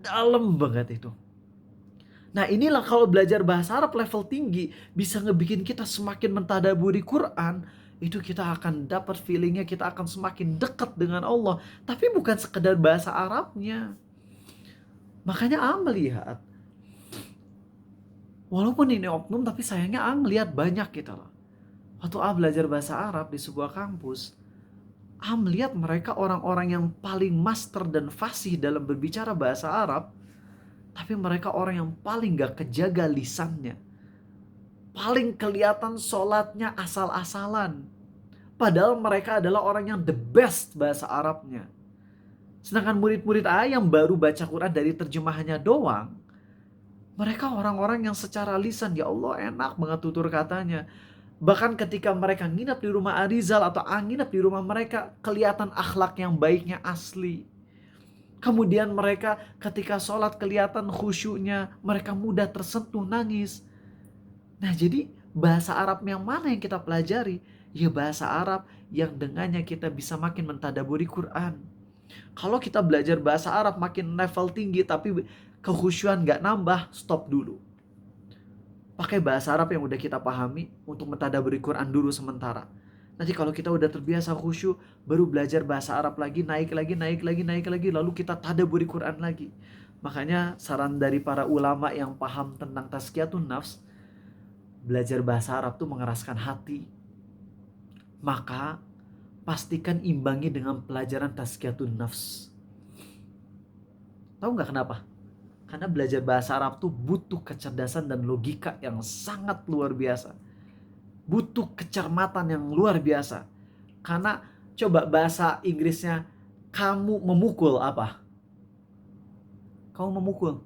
Dalam banget itu. Nah inilah kalau belajar bahasa Arab level tinggi bisa ngebikin kita semakin mentadaburi Quran, itu kita akan dapat feelingnya, kita akan semakin dekat dengan Allah. Tapi bukan sekedar bahasa Arabnya. Makanya melihat, walaupun ini oknum tapi sayangnya ngelihat banyak gitu loh. Waktu belajar bahasa Arab di sebuah kampus, melihat mereka orang-orang yang paling master dan fasih dalam berbicara bahasa Arab, tapi mereka orang yang paling gak kejaga lisannya. Paling kelihatan sholatnya asal-asalan. Padahal mereka adalah orang yang the best bahasa Arabnya. Sedangkan murid-murid yang baru baca Quran dari terjemahannya doang, mereka orang-orang yang secara lisan, ya Allah enak banget tutur katanya. Bahkan ketika mereka nginap di rumah Arizal atau nginap di rumah mereka, kelihatan akhlak yang baiknya asli. Kemudian mereka ketika sholat kelihatan khusyuknya, mereka mudah tersentuh nangis. Nah jadi bahasa Arab yang mana yang kita pelajari? Ya bahasa Arab yang dengannya kita bisa makin mentadaburi Quran. Kalau kita belajar bahasa Arab makin level tinggi tapi kekhusyuan gak nambah, stop dulu. Pakai bahasa Arab yang udah kita pahami untuk mentadaburi Quran dulu sementara. Nanti kalau kita udah terbiasa khusyuk, baru belajar bahasa Arab lagi, naik lagi, lalu kita tadaburi Quran lagi. Makanya saran dari para ulama yang paham tentang tazkiyatun nafs, belajar bahasa Arab tuh mengeraskan hati. Maka pastikan imbangi dengan pelajaran tazkiyatun nafs. Tahu nggak kenapa? Karena belajar bahasa Arab tuh butuh kecerdasan dan logika yang sangat luar biasa. Butuh kecermatan yang luar biasa. Karena coba bahasa Inggrisnya, kamu memukul apa? Kamu memukul.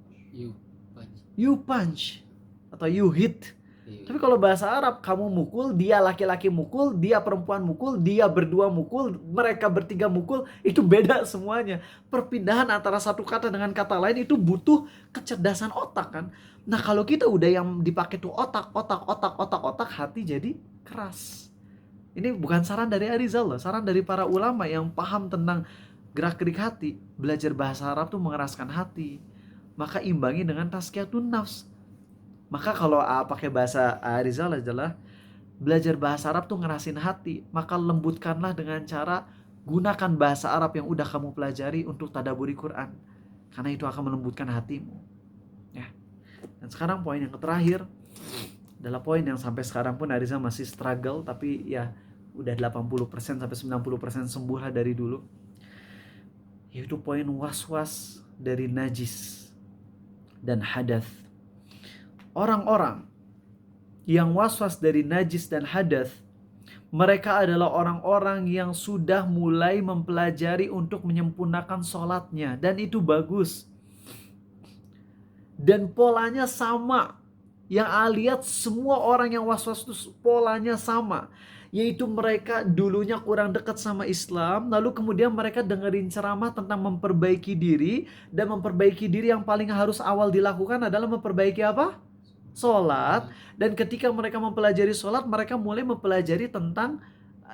You punch. Atau you hit. Tapi kalau bahasa Arab, kamu mukul, dia laki-laki mukul, dia perempuan mukul, dia berdua mukul, mereka bertiga mukul, itu beda semuanya. Perpindahan antara satu kata dengan kata lain itu butuh kecerdasan otak kan. Nah kalau kita udah yang dipakai tuh otak, hati jadi keras. Ini bukan saran dari Arizal loh, saran dari para ulama yang paham tentang gerak-gerik hati. Belajar bahasa Arab tuh mengeraskan hati. Maka imbangi dengan tazkiyatun nafs. Maka kalau pakai bahasa Rizal adalah belajar bahasa Arab tuh ngerasin hati. Maka lembutkanlah dengan cara gunakan bahasa Arab yang udah kamu pelajari untuk tadaburi Quran. Karena itu akan melembutkan hatimu. Ya. Dan sekarang poin yang terakhir adalah poin yang sampai sekarang pun Rizal masih struggle. Tapi ya udah 80% sampai 90% sembuh lah dari dulu. Yaitu poin was-was dari najis dan hadath. Orang-orang yang was-was dari najis dan hadath, mereka adalah orang-orang yang sudah mulai mempelajari untuk menyempurnakan sholatnya. Dan itu bagus. Dan polanya sama. Yang lihat semua orang yang was-was itu polanya sama. Yaitu mereka dulunya kurang dekat sama Islam, lalu kemudian mereka dengerin ceramah tentang memperbaiki diri. Dan memperbaiki diri yang paling harus awal dilakukan adalah memperbaiki apa? Sholat. Dan ketika mereka mempelajari sholat, mereka mulai mempelajari tentang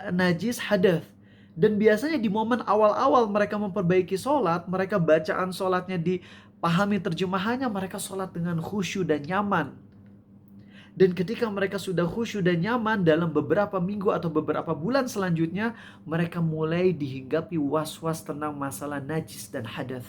najis hadath. Dan biasanya di momen awal-awal mereka memperbaiki sholat, mereka bacaan sholatnya dipahami terjemahannya, mereka sholat dengan khusyuk dan nyaman. Dan ketika mereka sudah khusyuk dan nyaman, dalam beberapa minggu atau beberapa bulan selanjutnya, mereka mulai dihinggapi was-was tentang masalah najis dan hadath.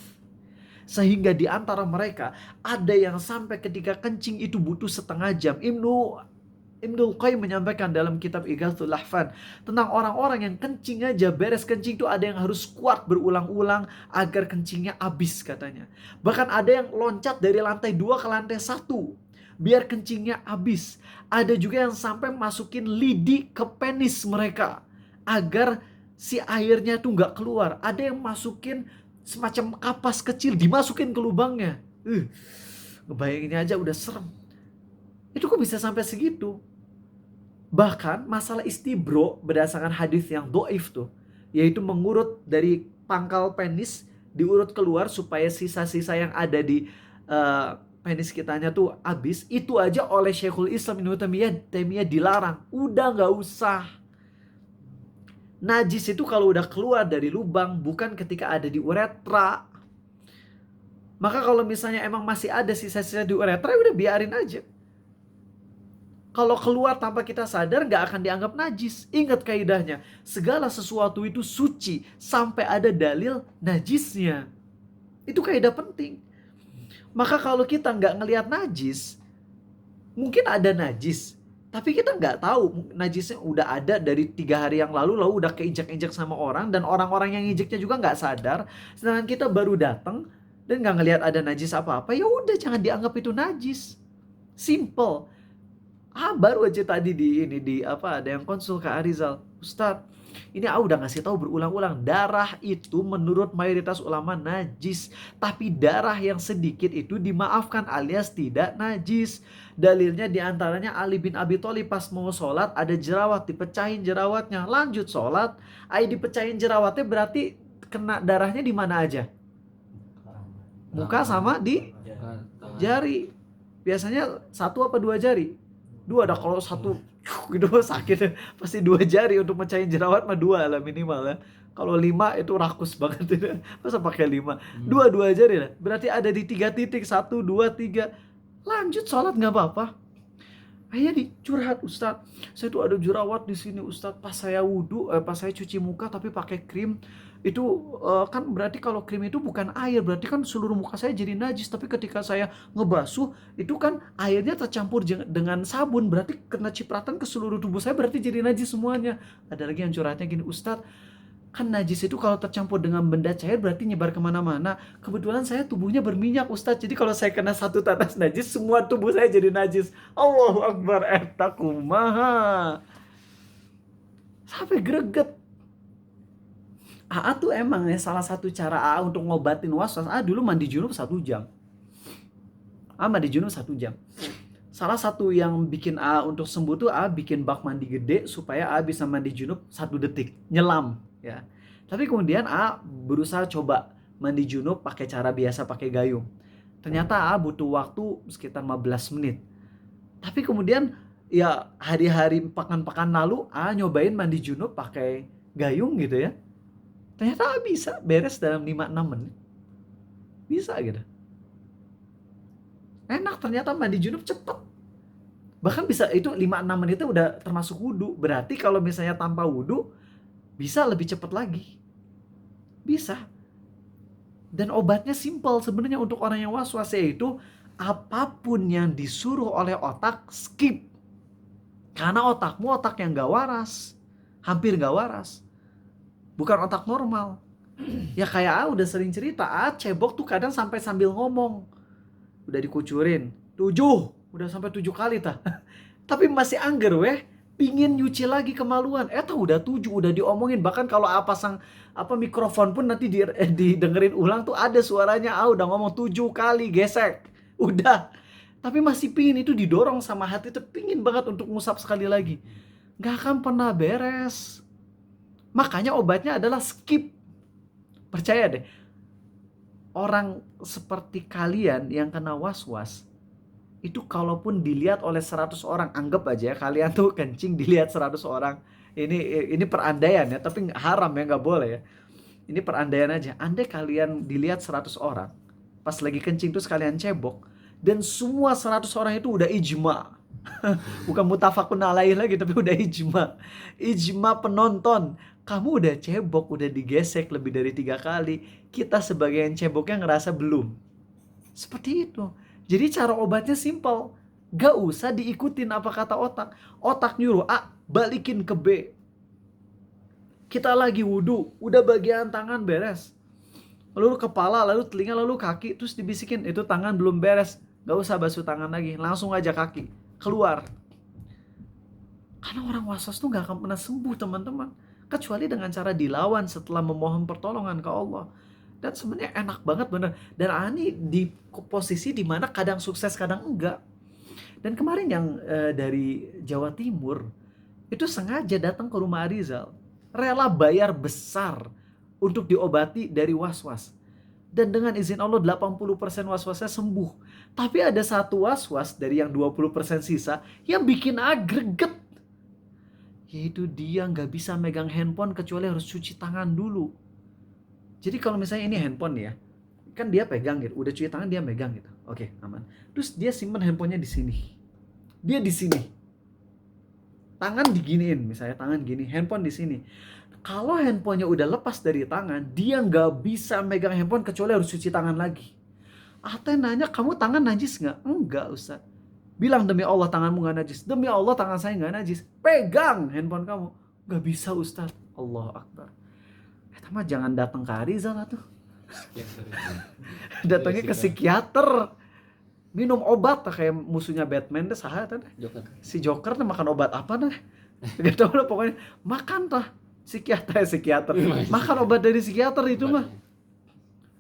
Sehingga di antara mereka ada yang sampai ketika kencing itu butuh setengah jam. Ibnul Qayyim menyampaikan dalam kitab Ighatsul Lahfan tentang orang-orang yang kencing aja, beres kencing itu ada yang harus kuat berulang-ulang agar kencingnya habis katanya. Bahkan ada yang loncat dari lantai 2 ke lantai 1 biar kencingnya habis. Ada juga yang sampai masukin lidi ke penis mereka agar si airnya tuh gak keluar. Ada yang masukin semacam kapas kecil dimasukin ke lubangnya. Ngebayanginnya aja udah serem. Itu kok bisa sampai segitu? Bahkan masalah istibro berdasarkan hadis yang doif tuh, yaitu mengurut dari pangkal penis diurut keluar supaya sisa-sisa yang ada di penis kitanya tuh habis. Itu aja oleh Syekhul Islam Ibnu Taimiyah dilarang. Udah gak usah. Najis itu kalau udah keluar dari lubang, bukan ketika ada di uretra. Maka kalau misalnya emang masih ada sisa-sisa di uretra, udah biarin aja. Kalau keluar tanpa kita sadar, gak akan dianggap najis. Ingat kaidahnya, segala sesuatu itu suci sampai ada dalil najisnya. Itu kaidah penting. Maka kalau kita nggak ngelihat najis, mungkin ada najis, tapi kita nggak tahu najisnya udah ada dari 3 hari yang lalu udah keinjak-injak sama orang, dan orang-orang yang injeknya juga nggak sadar. Sedangkan kita baru datang dan nggak ngelihat ada najis apa-apa, ya udah jangan dianggap itu najis. Simple. Baru aja tadi ada yang konsul ke Arizal, Ustadz, ini udah ngasih tahu berulang-ulang, darah itu menurut mayoritas ulama najis, tapi darah yang sedikit itu dimaafkan alias tidak najis. Dalilnya diantaranya Ali bin Abi Thalib pas mau sholat ada jerawat, dipecahin jerawatnya, lanjut sholat, dipecahin jerawatnya, berarti kena darahnya di mana aja? Muka sama di jari. Biasanya 1 apa 2 jari? 2, ada kalau 1 gitu sakit, pasti 2 jari untuk mecahin jerawat mah 2 lah minimal ya. Kalau 5 itu rakus banget itu. Masa pakai 5? 2 jari lah. Berarti ada di 3 titik, 1, 2, 3. Lanjut sholat nggak apa-apa. Akhirnya dicurhat, Ustadz, saya tuh ada jerawat di sini Ustadz, pas saya wudhu, pas saya cuci muka tapi pakai krim, itu kan berarti kalau krim itu bukan air, berarti kan seluruh muka saya jadi najis, tapi ketika saya ngebasuh, itu kan airnya tercampur dengan sabun, berarti kena cipratan ke seluruh tubuh saya, berarti jadi najis semuanya. Ada lagi yang curhatnya gini, Ustadz, kan najis itu kalau tercampur dengan benda cair berarti nyebar kemana-mana. Kebetulan saya tubuhnya berminyak Ustadz, jadi kalau saya kena 1 tetes najis, semua tubuh saya jadi najis. Allahu Akbar, kumaha. Sampai greget. Tuh emang ya salah satu cara untuk ngobatin waswas. Dulu mandi junub 1 jam. Mandi junub 1 jam. Salah satu yang bikin untuk sembuh tuh bikin bak mandi gede supaya bisa mandi junub 1 detik, nyelam ya. Tapi kemudian berusaha coba mandi junub pakai cara biasa, pakai gayung. Ternyata butuh waktu sekitar 15 menit. Tapi kemudian ya hari-hari pekan-pekan lalu nyobain mandi junub pakai gayung gitu ya. Ternyata bisa beres dalam 5-6 menit. Bisa gitu. Enak ternyata mandi junub cepet. Bahkan bisa itu 5-6 menitnya udah termasuk wudhu. Berarti kalau misalnya tanpa wudhu bisa lebih cepat lagi. Bisa. Dan obatnya simple sebenarnya untuk orang yang waswas, yaitu apapun yang disuruh oleh otak skip. Karena otakmu otak yang gak waras. Hampir gak waras. Bukan otak normal. Ya kayak udah sering cerita, cebok tuh kadang sampai sambil ngomong. Udah dikucurin 7, udah sampai 7 kali tapi masih angger pingin nyuci lagi kemaluan. Udah 7, udah diomongin. Bahkan kalau pasang mikrofon pun nanti didengerin ulang tuh ada suaranya. Udah ngomong 7 kali, gesek. Udah. Tapi masih pingin, itu didorong sama hati tuh, pingin banget untuk ngusap sekali lagi. Gak akan pernah beres. Makanya obatnya adalah skip. Percaya deh. Orang seperti kalian yang kena was-was, itu kalaupun dilihat oleh 100 orang, anggap aja kalian tuh kencing dilihat 100 orang. Ini perandaian ya, tapi haram ya, nggak boleh ya. Ini perandaian aja. Andai kalian dilihat 100 orang, pas lagi kencing terus kalian cebok, dan semua 100 orang itu udah ijma. Bukan mutafakun alaih lagi, tapi udah ijma. Ijma penonton. Kamu udah cebok, udah digesek lebih dari 3 kali. Kita sebagai yang ceboknya ngerasa belum. Seperti itu. Jadi cara obatnya simple. Gak usah diikutin apa kata otak. Otak nyuruh A, balikin ke B. Kita lagi wudhu, udah bagian tangan beres. Lalu kepala, lalu telinga, lalu kaki. Terus dibisikin, itu tangan belum beres. Gak usah basuh tangan lagi, langsung aja kaki. Keluar. Karena orang waswas tuh gak akan pernah sembuh teman-teman. Kecuali dengan cara dilawan setelah memohon pertolongan ke Allah. Dan sebenarnya enak banget bener. Dan Ani di posisi dimana kadang sukses kadang enggak. Dan kemarin yang dari Jawa Timur itu sengaja datang ke rumah Arizal, rela bayar besar untuk diobati dari was-was. Dan dengan izin Allah 80% was-wasnya sembuh. Tapi ada satu was-was dari yang 20% sisa yang bikin greget. Yaitu dia gak bisa megang handphone kecuali harus cuci tangan dulu. Jadi kalau misalnya ini handphone ya, kan dia pegang gitu, udah cuci tangan dia megang gitu, oke aman. Terus dia simpan handphonenya di sini, dia di sini, tangan diginiin misalnya, tangan gini, handphone di sini. Kalau handphonenya udah lepas dari tangan, dia nggak bisa megang handphone kecuali harus cuci tangan lagi. Ate nanya, kamu tangan najis nggak? Enggak Ustaz. Bilang demi Allah tanganmu nggak najis. Demi Allah tangan saya nggak najis. Pegang handphone kamu. Nggak bisa Ustaz. Allahu Akbar. Mah jangan datang ke Arizal tuh. Datangnya ke psikiater. Minum obat kayak musuhnya Batman deh, saha teh. Si Joker tuh makan obat apa nih? Gak tau lah pokoknya. Makan tah psikiater. Makan obat dari psikiater itu mah.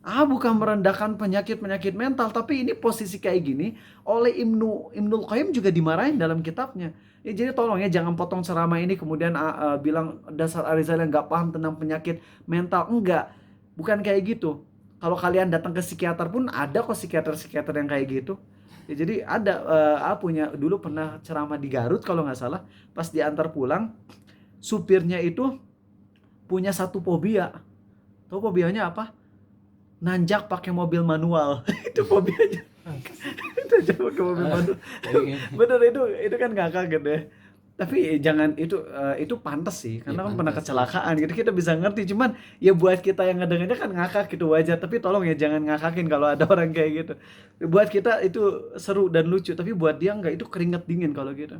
Bukan merendahkan penyakit mental, tapi ini posisi kayak gini oleh Ibnul Qayyim juga dimarahin dalam kitabnya. Ya, jadi tolong ya jangan potong ceramah ini kemudian bilang dasar Arizal yang nggak paham tentang penyakit mental. Enggak, bukan kayak gitu. Kalau kalian datang ke psikiater pun ada kok psikiater yang kayak gitu. Ya, jadi ada punya dulu pernah ceramah di Garut kalau nggak salah, pas diantar pulang supirnya itu punya satu fobia. Tahu fobianya apa? Nanjak pakai mobil manual. Itu fobianya. Nanjak pakai mobil manual. Bener, itu kan nggak kaget ya. Tapi jangan itu pantas sih, karena kan pernah kecelakaan gitu, kita bisa ngerti. Cuman ya buat kita yang ngedengarnya kan ngakak gitu wajar, tapi tolong ya jangan ngakakin kalau ada orang kayak gitu. Buat kita itu seru dan lucu, tapi buat dia enggak, itu keringet dingin kalau gitu.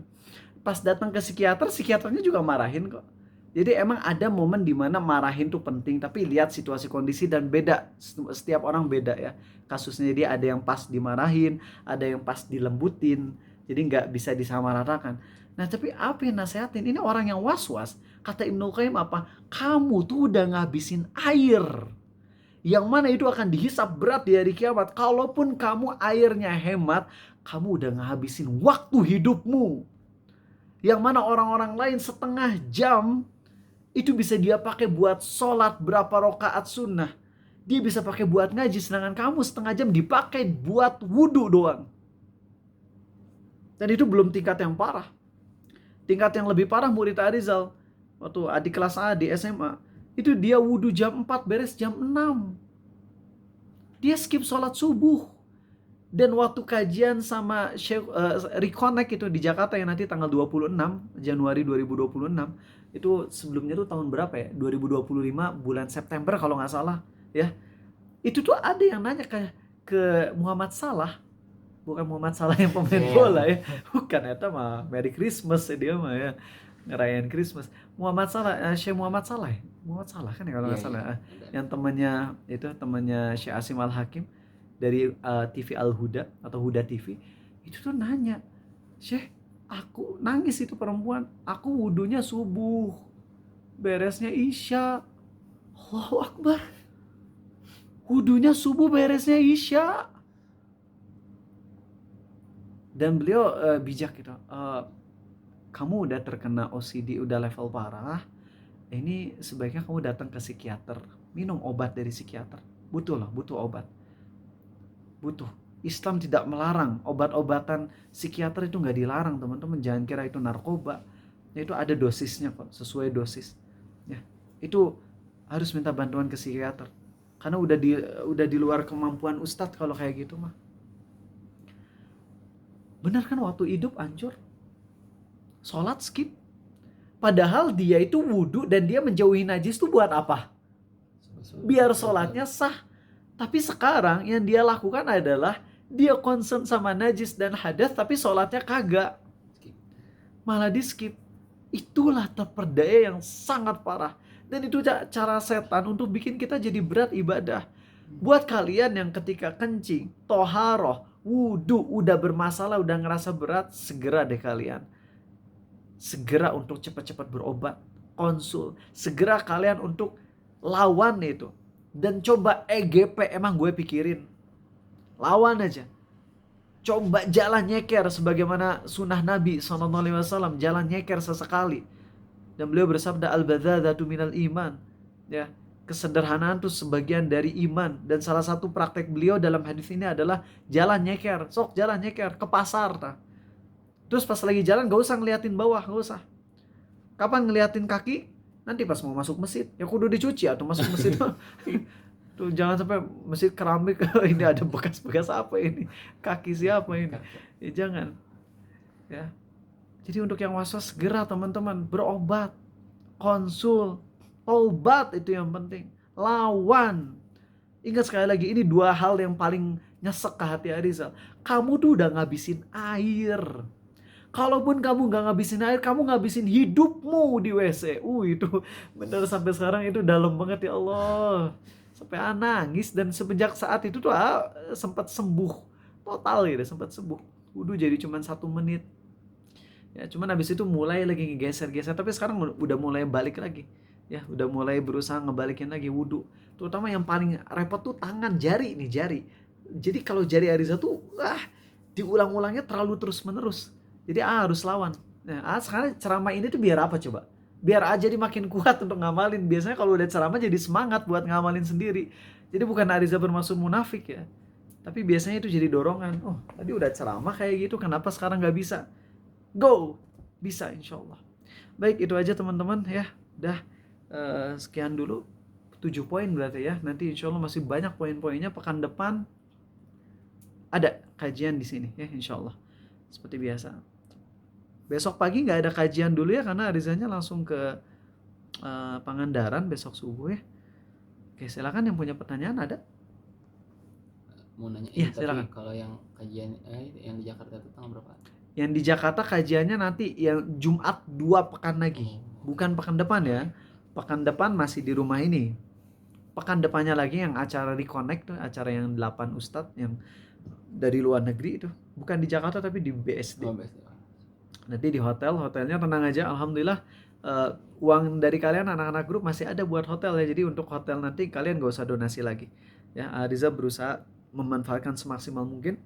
Pas datang ke psikiaternya juga marahin kok. Jadi emang ada momen dimana marahin tuh penting, tapi lihat situasi kondisi dan beda, setiap orang beda ya kasusnya. Jadi ada yang pas dimarahin, ada yang pas dilembutin, jadi nggak bisa disamaratakan. Nah tapi apa yang nasehatin? Ini orang yang was-was. Kata Ibnul Qayyim apa? Kamu tuh udah ngabisin air, yang mana itu akan dihisap berat di hari kiamat. Kalaupun kamu airnya hemat, kamu udah ngabisin waktu hidupmu, yang mana orang-orang lain setengah jam itu bisa dia pakai buat sholat berapa rakaat sunnah, dia bisa pakai buat ngaji, sedangkan kamu setengah jam dipakai buat wudhu doang. Dan itu belum tingkat yang parah. Tingkat yang lebih parah murid Arizal waktu adik kelas A di SMA, itu dia wudhu jam 4 beres jam 6. Dia skip sholat subuh. Dan waktu kajian sama Reconnect itu di Jakarta yang nanti tanggal 26 Januari 2026, itu sebelumnya tuh tahun berapa ya? 2025 bulan September kalau nggak salah ya. Itu tuh ada yang nanya ke Muhammad Salah, bukan Muhammad Salah yang pemain bola ya, bukan, eta mah Merry Christmas ya, dia mah ya ngerayain Christmas. Muhammad Salah, Syekh Muhammad Salah, Muhammad Salah kan ya kalau nggak salah, yang temannya Syekh Asim Al Hakim dari TV Al Huda atau Huda TV, itu tuh nanya, Syekh, aku nangis itu perempuan, aku wudhunya subuh, beresnya isya. Allahu Akbar, wudhunya subuh, beresnya isya. Dan beliau bijak gitu, kamu udah terkena OCD, udah level parah, ini sebaiknya kamu datang ke psikiater, minum obat dari psikiater. Butuh obat, butuh. Islam tidak melarang, obat-obatan psikiater itu nggak dilarang teman-teman, jangan kira itu narkoba. Itu ada dosisnya kok, sesuai dosis ya. Itu harus minta bantuan ke psikiater, karena udah di luar kemampuan ustadz kalau kayak gitu mah. Benar kan, waktu hidup hancur, sholat skip, padahal dia itu wudhu dan dia menjauhi najis tuh buat apa? Biar sholatnya sah. Tapi sekarang yang dia lakukan adalah dia concern sama najis dan hadas, tapi sholatnya kagak, malah di skip. Itulah terperdaya yang sangat parah. Dan itu cara setan untuk bikin kita jadi berat ibadah. Buat kalian yang ketika kencing, toharoh, wudhu udah bermasalah, udah ngerasa berat, segera deh kalian, segera untuk cepat-cepat berobat, konsul. Segera kalian untuk lawan itu. Dan coba EGP, emang gue pikirin, lawan aja. Coba jalan nyeker sebagaimana sunnah Nabi SAW, jalan nyeker sesekali. Dan beliau bersabda, al-badzadzatu minal iman ya, kesederhanaan itu sebagian dari iman. Dan salah satu praktek beliau dalam hadis ini adalah jalan nyeker. Sok jalan nyeker ke pasar ta. Terus pas lagi jalan gak usah ngeliatin bawah, gak usah. Kapan ngeliatin kaki? Nanti pas mau masuk masjid, ya kudu dicuci atau masuk masjid. Tuh jangan sampai masjid keramik ini ada bekas-bekas apa ini? Kaki siapa ini? Ya, jangan. Ya. Jadi untuk yang was-was segera teman-teman berobat, konsul, taubat itu yang penting. Lawan. Ingat sekali lagi ini dua hal yang paling nyesek ke hati Arizal. Kamu tuh udah ngabisin air. Kalaupun kamu gak ngabisin air, kamu ngabisin hidupmu di WC. Itu bener sampai sekarang itu dalam banget ya Allah. Sampai nangis dan semenjak saat itu tuh sempat sembuh total gitu, sempat sembuh. Wudhu jadi cuma 1 menit. Ya, cuman habis itu mulai lagi ngegeser-geser, tapi sekarang udah mulai balik lagi. Ya, udah mulai berusaha ngebalikin lagi wudhu. Terutama yang paling repot tuh tangan, jari nih, jari. Jadi kalau jari Ariza tuh diulang-ulangnya terlalu terus-menerus. Jadi harus lawan. Nah, sekarang ceramah ini tuh biar apa coba? Biar aja dia makin kuat untuk ngamalin. Biasanya kalau udah ceramah jadi semangat buat ngamalin sendiri. Jadi bukan Ariza bermaksud munafik ya. Tapi biasanya itu jadi dorongan. Oh, tadi udah ceramah kayak gitu, kenapa sekarang gak bisa? Go! Bisa insya Allah. Baik, itu aja teman-teman ya. Udah sekian dulu. 7 poin berarti ya. Nanti insya Allah masih banyak poin-poinnya. Pekan depan ada kajian di sini ya insya Allah. Seperti biasa. Besok pagi nggak ada kajian dulu ya, karena Arizanya langsung ke Pangandaran besok subuh ya. Oke, silakan yang punya pertanyaan ada? Mau nanya Iya, ini, silakan. tapi kalau yang kajian yang di Jakarta itu tanggal berapa? Yang di Jakarta kajiannya nanti yang Jumat 2 pekan lagi. Bukan pekan depan ya. Pekan depan masih di rumah ini. Pekan depannya lagi yang acara Reconnect tuh, acara yang 8 ustadz yang dari luar negeri itu. Bukan di Jakarta tapi di BSD. Nanti di hotelnya tenang aja, alhamdulillah uang dari kalian anak-anak grup masih ada buat hotel ya. Jadi untuk hotel nanti kalian gak usah donasi lagi. Ya, Ariza berusaha memanfaatkan semaksimal mungkin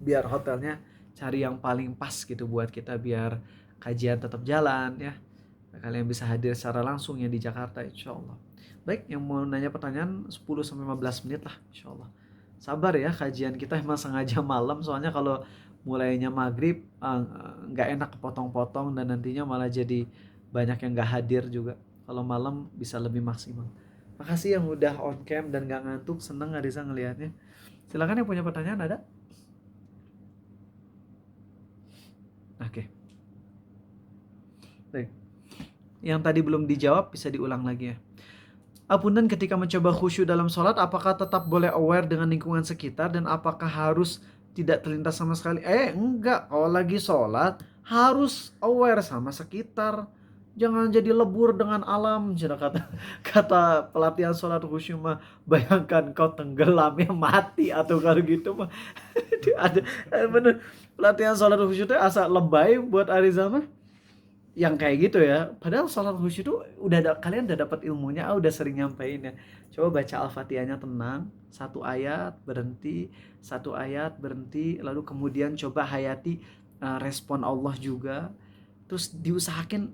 biar hotelnya cari yang paling pas gitu buat kita, biar kajian tetap jalan ya. Kalian bisa hadir secara langsung ya di Jakarta insyaallah. Baik, yang mau nanya pertanyaan 10-15 menit lah insyaallah. Sabar ya, kajian kita emang sengaja malam, soalnya kalau mulainya maghrib nggak enak kepotong-potong dan nantinya malah jadi banyak yang nggak hadir juga. Kalau malam bisa lebih maksimal. Makasih yang udah on cam dan nggak ngantuk, seneng Ariza ngelihatnya. Silakan yang punya pertanyaan ada? Oke. Baik. Yang tadi belum dijawab bisa diulang lagi ya. Apunten, ketika mencoba khusyuk dalam sholat, apakah tetap boleh aware dengan lingkungan sekitar dan apakah harus tidak terlintas sama sekali? Enggak. Kalau lagi sholat harus aware sama sekitar. Jangan jadi lebur dengan alam. Kata pelatihan sholat khusyuk mah, bayangkan kau tenggelam ya mati, atau kalau gitu mah ada bener. Pelatihan sholat khusyuk itu asa lebay buat Ariza mah yang kayak gitu ya. Padahal sholat khusyuk itu kalian udah dapat ilmunya, udah sering nyampein ya. Coba baca Al-Fatihahnya tenang, 1 ayat berhenti, 1 ayat berhenti, lalu kemudian coba hayati respon Allah juga. Terus diusahakin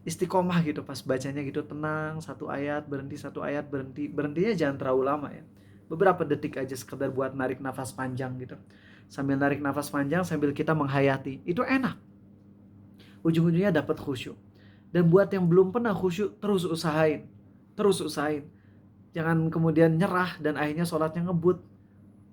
istiqomah gitu pas bacanya gitu, tenang, 1 ayat berhenti, 1 ayat berhenti. Berhentinya jangan terlalu lama ya. Beberapa detik aja sekedar buat narik nafas panjang gitu. Sambil narik nafas panjang sambil kita menghayati. Itu enak. Ujung-ujungnya dapat khusyuk. Dan buat yang belum pernah khusyuk, terus usahain. Jangan kemudian nyerah dan akhirnya sholatnya ngebut.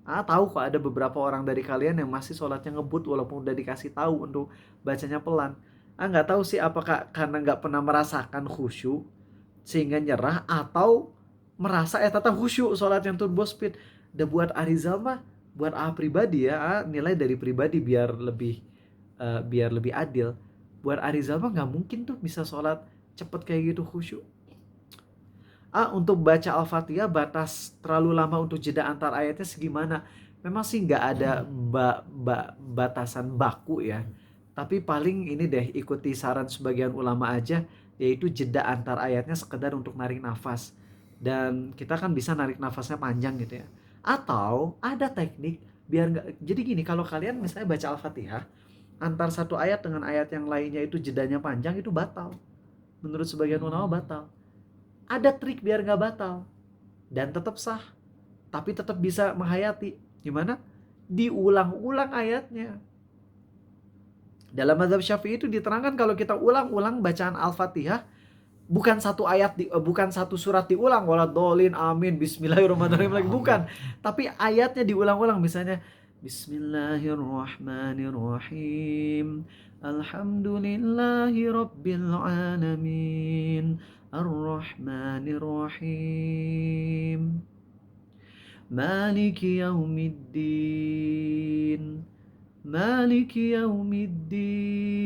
Tahu kok ada beberapa orang dari kalian yang masih sholatnya ngebut walaupun udah dikasih tahu untuk bacanya pelan. Nggak tahu sih apakah karena nggak pernah merasakan khusyuk sehingga nyerah, atau merasa tetap khusyuk sholat yang turbo speed. Dan buat Arizal mah, buat pribadi ya, nilai dari pribadi biar lebih adil. Buat Arizal mah nggak mungkin tuh bisa sholat cepet kayak gitu khusyuk. Untuk baca Al-Fatihah batas terlalu lama untuk jeda antar ayatnya segimana? Memang sih nggak ada batasan baku ya. Tapi paling ini deh, ikuti saran sebagian ulama aja, yaitu jeda antar ayatnya sekedar untuk narik nafas. Dan kita kan bisa narik nafasnya panjang gitu ya. Atau ada teknik biar nggak, jadi gini, kalau kalian misalnya baca Al-Fatihah, antar 1 ayat dengan ayat yang lainnya itu jedanya panjang, itu batal. Menurut sebagian ulama batal. Ada trik biar nggak batal dan tetap sah, tapi tetap bisa menghayati. Gimana? Diulang-ulang ayatnya. Dalam mazhab Syafi'i itu diterangkan kalau kita ulang-ulang bacaan Al-Fatihah, bukan satu ayat bukan satu surat diulang, waladhdallin, amin, bismillahirrahmanirrahim lagi, bukan. Tapi ayatnya diulang-ulang, misalnya Bismillahirrahmanirrahim. Alhamdulillahi rabbil alamin. Ar-Rahmanir-Rahim. Maliki yaumiddin. Maliki yaumiddin.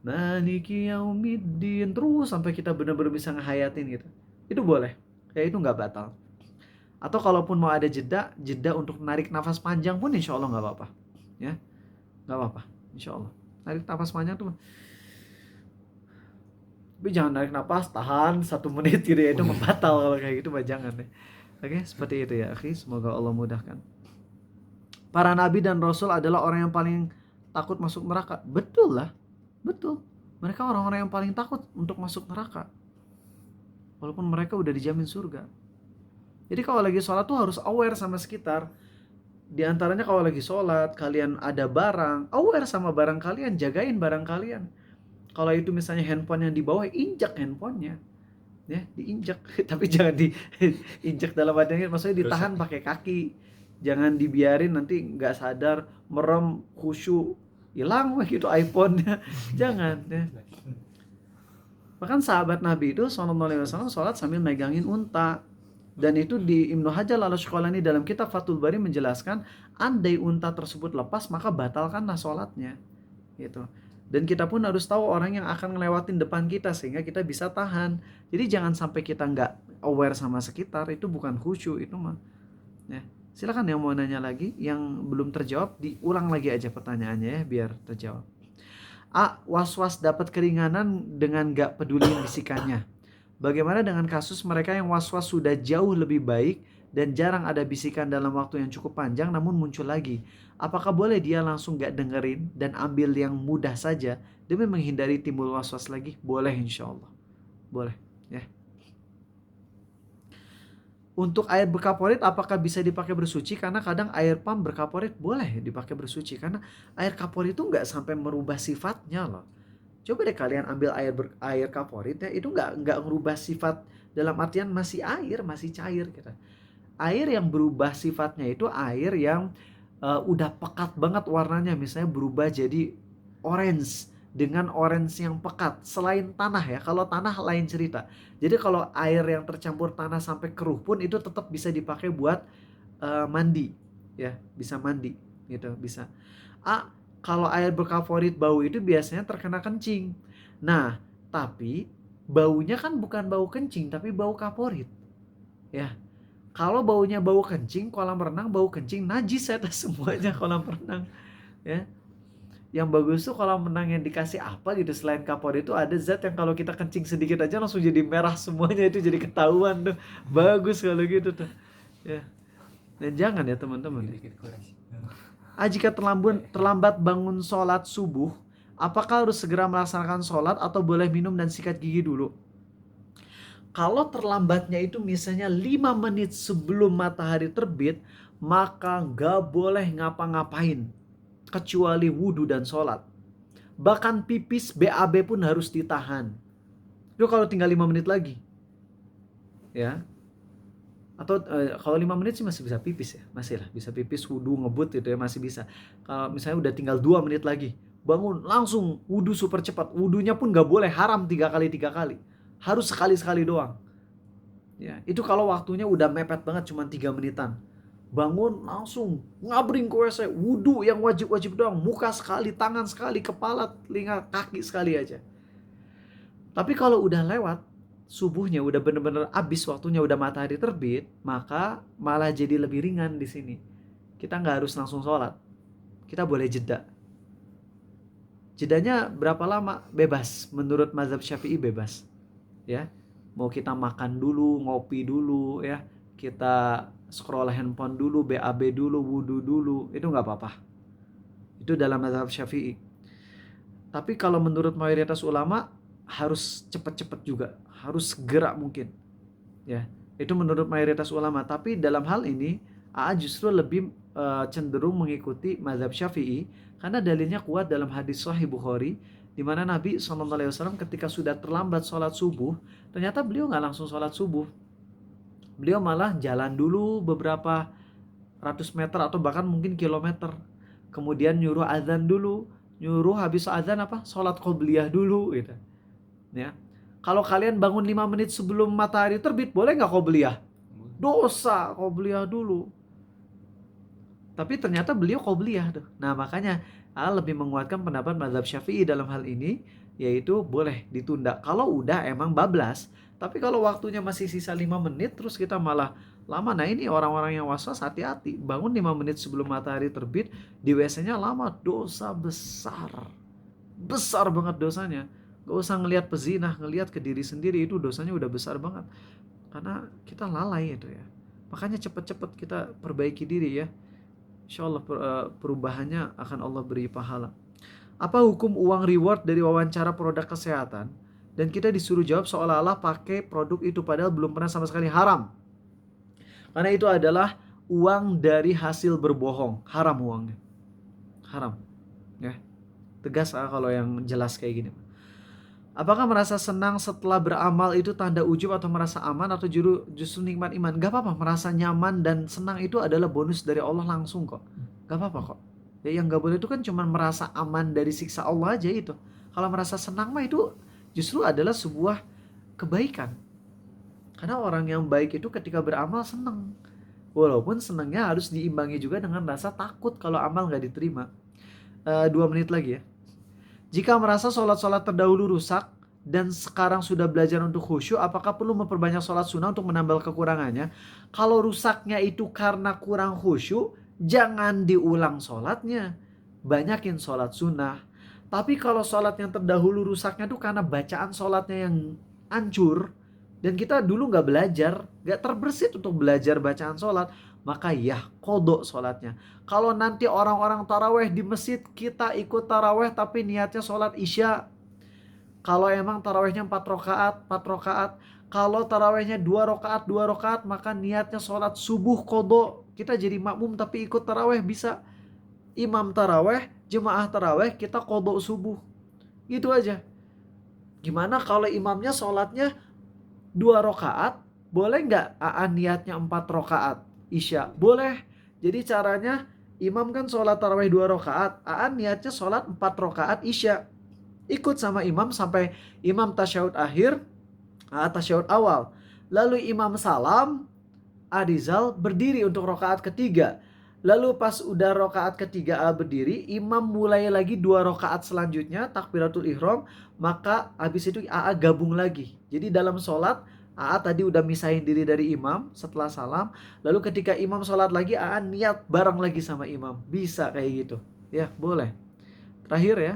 Maliki yaumiddin. Terus sampai kita benar-benar bisa ngehayatin gitu. Itu boleh. Ya itu nggak batal. Atau kalaupun mau ada jeda untuk narik nafas panjang pun insya Allah nggak apa-apa. Ya, nggak apa-apa. Insya Allah. Narik nafas panjang tuh. Tapi jangan narik nafas, tahan 1 menit gitu ya. Itu membatal kalau kayak gitu, jangan deh. Oke, seperti itu ya, akhi. Semoga Allah mudahkan. Para nabi dan rasul adalah orang yang paling takut masuk neraka. Betul lah. Betul. Mereka orang-orang yang paling takut untuk masuk neraka. Walaupun mereka udah dijamin surga. Jadi kalau lagi sholat tuh harus aware sama sekitar. Di antaranya kalau lagi sholat, kalian ada barang, aware sama barang kalian, jagain barang kalian. Kalau itu misalnya handphone yang di bawah, injak handphonenya. Ya, diinjak. Tapi jangan diinjak dalam badannya, maksudnya ditahan pakai kaki. Jangan dibiarin nanti nggak sadar, merem, khusyuk, hilang gitu iPhone-nya. Jangan. Ya. Bahkan sahabat Nabi itu SAW sholat sambil megangin unta. Dan itu di Ibnu Hajar al-Asqalani dalam kitab Fathul Bari menjelaskan, andai unta tersebut lepas maka batalkanlah sholatnya gitu. Dan kita pun harus tahu orang yang akan ngelewatin depan kita sehingga kita bisa tahan. Jadi jangan sampai kita nggak aware sama sekitar, itu bukan khusyuk, itu mah ya. Silakan yang mau nanya lagi, yang belum terjawab diulang lagi aja pertanyaannya ya biar terjawab. Was-was dapat keringanan dengan nggak peduli bisikannya. Bagaimana dengan kasus mereka yang was-was sudah jauh lebih baik dan jarang ada bisikan dalam waktu yang cukup panjang namun muncul lagi? Apakah boleh dia langsung gak dengerin dan ambil yang mudah saja demi menghindari timbul was-was lagi? Boleh insya Allah. Boleh ya. Untuk air berkaporit apakah bisa dipakai bersuci? Karena kadang air pam berkaporit boleh dipakai bersuci. Karena air kaporit itu gak sampai merubah sifatnya loh. Coba deh kalian ambil air kaporit ya, itu nggak merubah sifat, dalam artian masih air, masih cair gitu. Air yang berubah sifatnya itu air yang udah pekat banget warnanya, misalnya berubah jadi orange dengan orange yang pekat. Selain tanah ya, kalau tanah lain cerita. Jadi kalau air yang tercampur tanah sampai keruh pun itu tetap bisa dipakai buat mandi ya, bisa mandi gitu, bisa. Kalau air berkaporit bau itu biasanya terkena kencing. Nah, tapi baunya kan bukan bau kencing, tapi bau kaporit. Ya, kalau baunya bau kencing, kolam renang bau kencing, najis ada semuanya kolam renang. Ya, yang bagus tuh kolam renang yang dikasih apa gitu selain kaporit itu ada zat yang kalau kita kencing sedikit aja langsung jadi merah semuanya, itu jadi ketahuan tuh. Bagus kalau gitu tuh. Ya, dan jangan ya teman-teman. Jika terlambat bangun sholat subuh, apakah harus segera melaksanakan sholat atau boleh minum dan sikat gigi dulu? Kalau terlambatnya itu misalnya 5 menit sebelum matahari terbit, maka gak boleh ngapa-ngapain kecuali wudhu dan sholat. Bahkan pipis BAB pun harus ditahan. Itu kalau tinggal 5 menit lagi. Ya. Atau kalau 5 menit sih masih bisa pipis ya, masih lah bisa pipis, wudhu, ngebut gitu ya, masih bisa. Kalau misalnya udah tinggal 2 menit lagi, bangun langsung wudhu super cepat. Wudhunya pun gak boleh haram 3 kali, harus sekali doang ya. Itu kalau waktunya udah mepet banget, cuma 3 menitan, bangun langsung ngabring ke WC, wudhu yang wajib doang, muka sekali, tangan sekali, kepala, telinga, kaki sekali aja. Tapi kalau udah lewat subuhnya, udah bener-bener habis waktunya, udah matahari terbit, maka malah jadi lebih ringan di sini. Kita nggak harus langsung sholat, kita boleh jeda. Jedanya berapa lama? Bebas. Menurut mazhab Syafi'i bebas. Ya, mau kita makan dulu, ngopi dulu, ya, kita scroll handphone dulu, BAB dulu, wudhu dulu, itu nggak apa-apa. Itu dalam mazhab Syafi'i. Tapi kalau menurut mayoritas ulama harus cepet-cepet juga, harus segera mungkin. Ya, itu menurut mayoritas ulama. Tapi dalam hal ini, justru lebih cenderung mengikuti mazhab Syafi'i karena dalilnya kuat dalam hadis Sahih Bukhari Di mana Nabi SAW ketika sudah terlambat sholat subuh, ternyata beliau nggak langsung sholat subuh. Beliau malah jalan dulu beberapa ratus meter atau bahkan mungkin kilometer. Kemudian nyuruh azan dulu, nyuruh habis azan sholat qobliyah dulu gitu. Ya. Kalau kalian bangun 5 menit sebelum matahari terbit, boleh nggak qobliyah? Dosa qobliyah dulu. Tapi ternyata beliau qobliyah tuh. Nah makanya lebih menguatkan pendapat mazhab Syafi'i dalam hal ini, yaitu boleh ditunda kalau udah emang bablas. Tapi kalau waktunya masih sisa 5 menit terus kita malah lama. Nah ini orang-orang yang waswas, hati-hati. Bangun 5 menit sebelum matahari terbit, di WC-nya lama, dosa besar. Besar banget dosanya. Gak usah ngelihat pezinah, ngelihat ke diri sendiri, itu dosanya udah besar banget. Karena kita lalai itu ya. Makanya cepet-cepet kita perbaiki diri ya. Insya Allah perubahannya akan Allah beri pahala. Apa hukum uang reward dari wawancara produk kesehatan dan kita disuruh jawab seolah-olah pakai produk itu padahal belum pernah sama sekali? Haram. Karena itu adalah uang dari hasil berbohong. Haram uangnya. Haram. Ya. Tegas kalau yang jelas kayak gini. Apakah merasa senang setelah beramal itu tanda ujub atau merasa aman atau justru nikmat iman? Gak apa-apa, merasa nyaman dan senang itu adalah bonus dari Allah langsung kok. Gak apa-apa kok. Ya, yang gak boleh itu kan cuma merasa aman dari siksa Allah aja itu. Kalau merasa senang mah itu justru adalah sebuah kebaikan. Karena orang yang baik itu ketika beramal senang. Walaupun senangnya harus diimbangi juga dengan rasa takut kalau amal gak diterima. 2 menit lagi ya. Jika merasa sholat-sholat terdahulu rusak dan sekarang sudah belajar untuk khusyuk, apakah perlu memperbanyak sholat sunnah untuk menambal kekurangannya? Kalau rusaknya itu karena kurang khusyuk, jangan diulang sholatnya. Banyakin sholat sunnah. Tapi kalau sholat yang terdahulu rusaknya itu karena bacaan sholatnya yang hancur, dan kita dulu gak belajar, gak terbersit untuk belajar bacaan sholat, maka ya kodok sholatnya. Kalau nanti orang-orang taraweh di masjid, kita ikut taraweh tapi niatnya sholat isya. Kalau emang tarawehnya 4 rakaat, 4 rakaat. Kalau tarawehnya 2 rakaat, 2 rakaat, maka niatnya sholat subuh kodok. Kita jadi makmum tapi ikut taraweh bisa. Imam taraweh, jemaah taraweh, kita kodok subuh. Gitu aja. Gimana kalau imamnya sholatnya 2 rakaat, boleh nggak niatnya 4 rakaat isya? Boleh. Jadi caranya imam kan sholat tarawih 2 rakaat, niatnya sholat 4 rakaat isya. Ikut sama imam sampai imam tasyahud akhir, tasyahud awal. Lalu imam salam, Rizal berdiri untuk rakaat ketiga. Lalu pas udah rakaat ketiga berdiri, imam mulai lagi 2 rakaat selanjutnya, takbiratul ihram, maka habis itu gabung lagi. Jadi dalam sholat, tadi udah misahin diri dari imam setelah salam. Lalu ketika imam sholat lagi, niat bareng lagi sama imam. Bisa kayak gitu. Ya, boleh. Terakhir ya.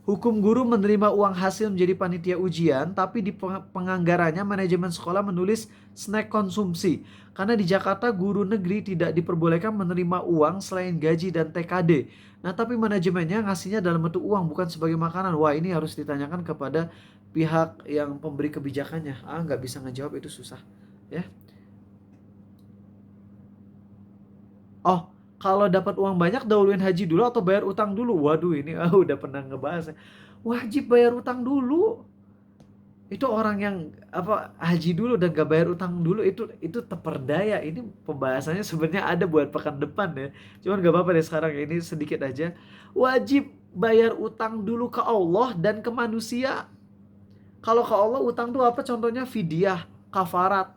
Hukum guru menerima uang hasil menjadi panitia ujian, tapi di penganggarannya manajemen sekolah menulis snack konsumsi. Karena di Jakarta guru negeri tidak diperbolehkan menerima uang selain gaji dan TKD. Nah tapi manajemennya ngasihnya dalam bentuk uang bukan sebagai makanan. Wah ini harus ditanyakan kepada pihak yang pemberi kebijakannya. Nggak bisa ngejawab, itu susah. Ya. Oh, kalau dapat uang banyak dahuluin haji dulu atau bayar utang dulu? Waduh ini udah pernah ngebahas. Wajib bayar utang dulu. Itu orang yang haji dulu dan gak bayar utang dulu, itu terperdaya. Ini pembahasannya sebenarnya ada buat pekan depan ya. Cuman gak apa-apa deh sekarang ini sedikit aja. Wajib bayar utang dulu ke Allah dan ke manusia. Kalau ke Allah utang tuh apa? Contohnya fidyah, kafarat.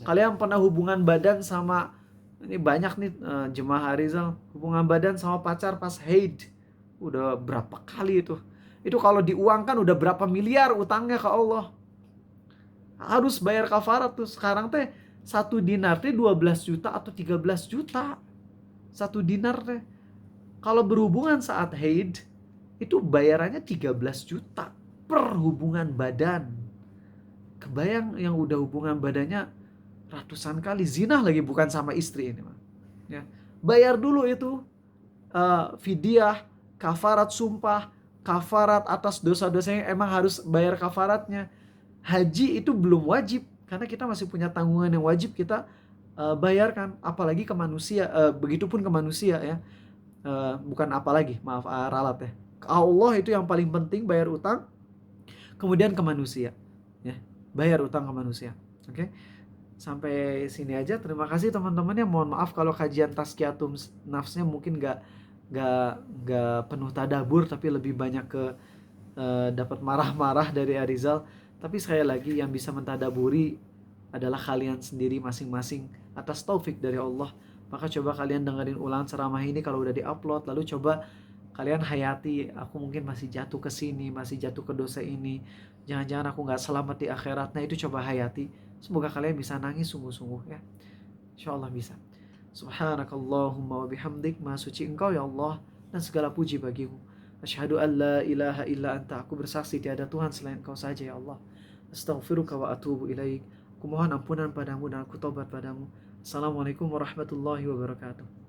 Kalian pernah hubungan badan sama, ini banyak nih jemaah Rizal, hubungan badan sama pacar pas haid. Udah berapa kali itu. Itu kalau diuangkan udah berapa miliar utangnya ke Allah. Harus bayar kafarat tuh. Sekarang teh 1 dinar teh 12 juta atau 13 juta. 1 dinar teh. Kalau berhubungan saat haid, itu bayarannya 13 juta per hubungan badan. Kebayang yang udah hubungan badannya ratusan kali, zina lagi, bukan sama istri ini. Ya. Bayar dulu itu fidyah, kafarat sumpah, kafarat atas dosa-dosanya, emang harus bayar kafaratnya. Haji itu belum wajib karena kita masih punya tanggungan yang wajib kita bayarkan, apalagi ke manusia. Begitupun ke manusia ya, bukan apalagi, maaf ralat ya, Ke Allah itu yang paling penting, bayar utang, kemudian ke manusia, ya, bayar utang ke manusia. Oke, sampai sini aja. Terima kasih teman-teman ya. Mohon maaf kalau kajian Tazkiyatun Nafsnya mungkin nggak penuh tadabur, tapi lebih banyak ke dapat marah-marah dari Arizal. Tapi sekali lagi, yang bisa mentadaburi adalah kalian sendiri masing-masing atas taufik dari Allah. Maka coba kalian dengerin ulang ceramah ini kalau udah diupload, lalu coba kalian hayati, aku mungkin masih jatuh ke sini, masih jatuh ke dosa ini, jangan-jangan aku nggak selamat di akhirat. Nah itu coba hayati. Semoga kalian bisa nangis sungguh-sungguh ya. Insya Allah bisa. Subhanakallahumma wa bihamdik, maha suci Engkau ya Allah dan segala puji bagimu. Asyhadu an la ilaha illa anta, aku bersaksi tiada Tuhan selain Engkau saja ya Allah. Astaghfiruka wa atubu ilaik, aku mohon ampunan padamu dan aku taubat padamu. Assalamualaikum warahmatullahi wabarakatuh.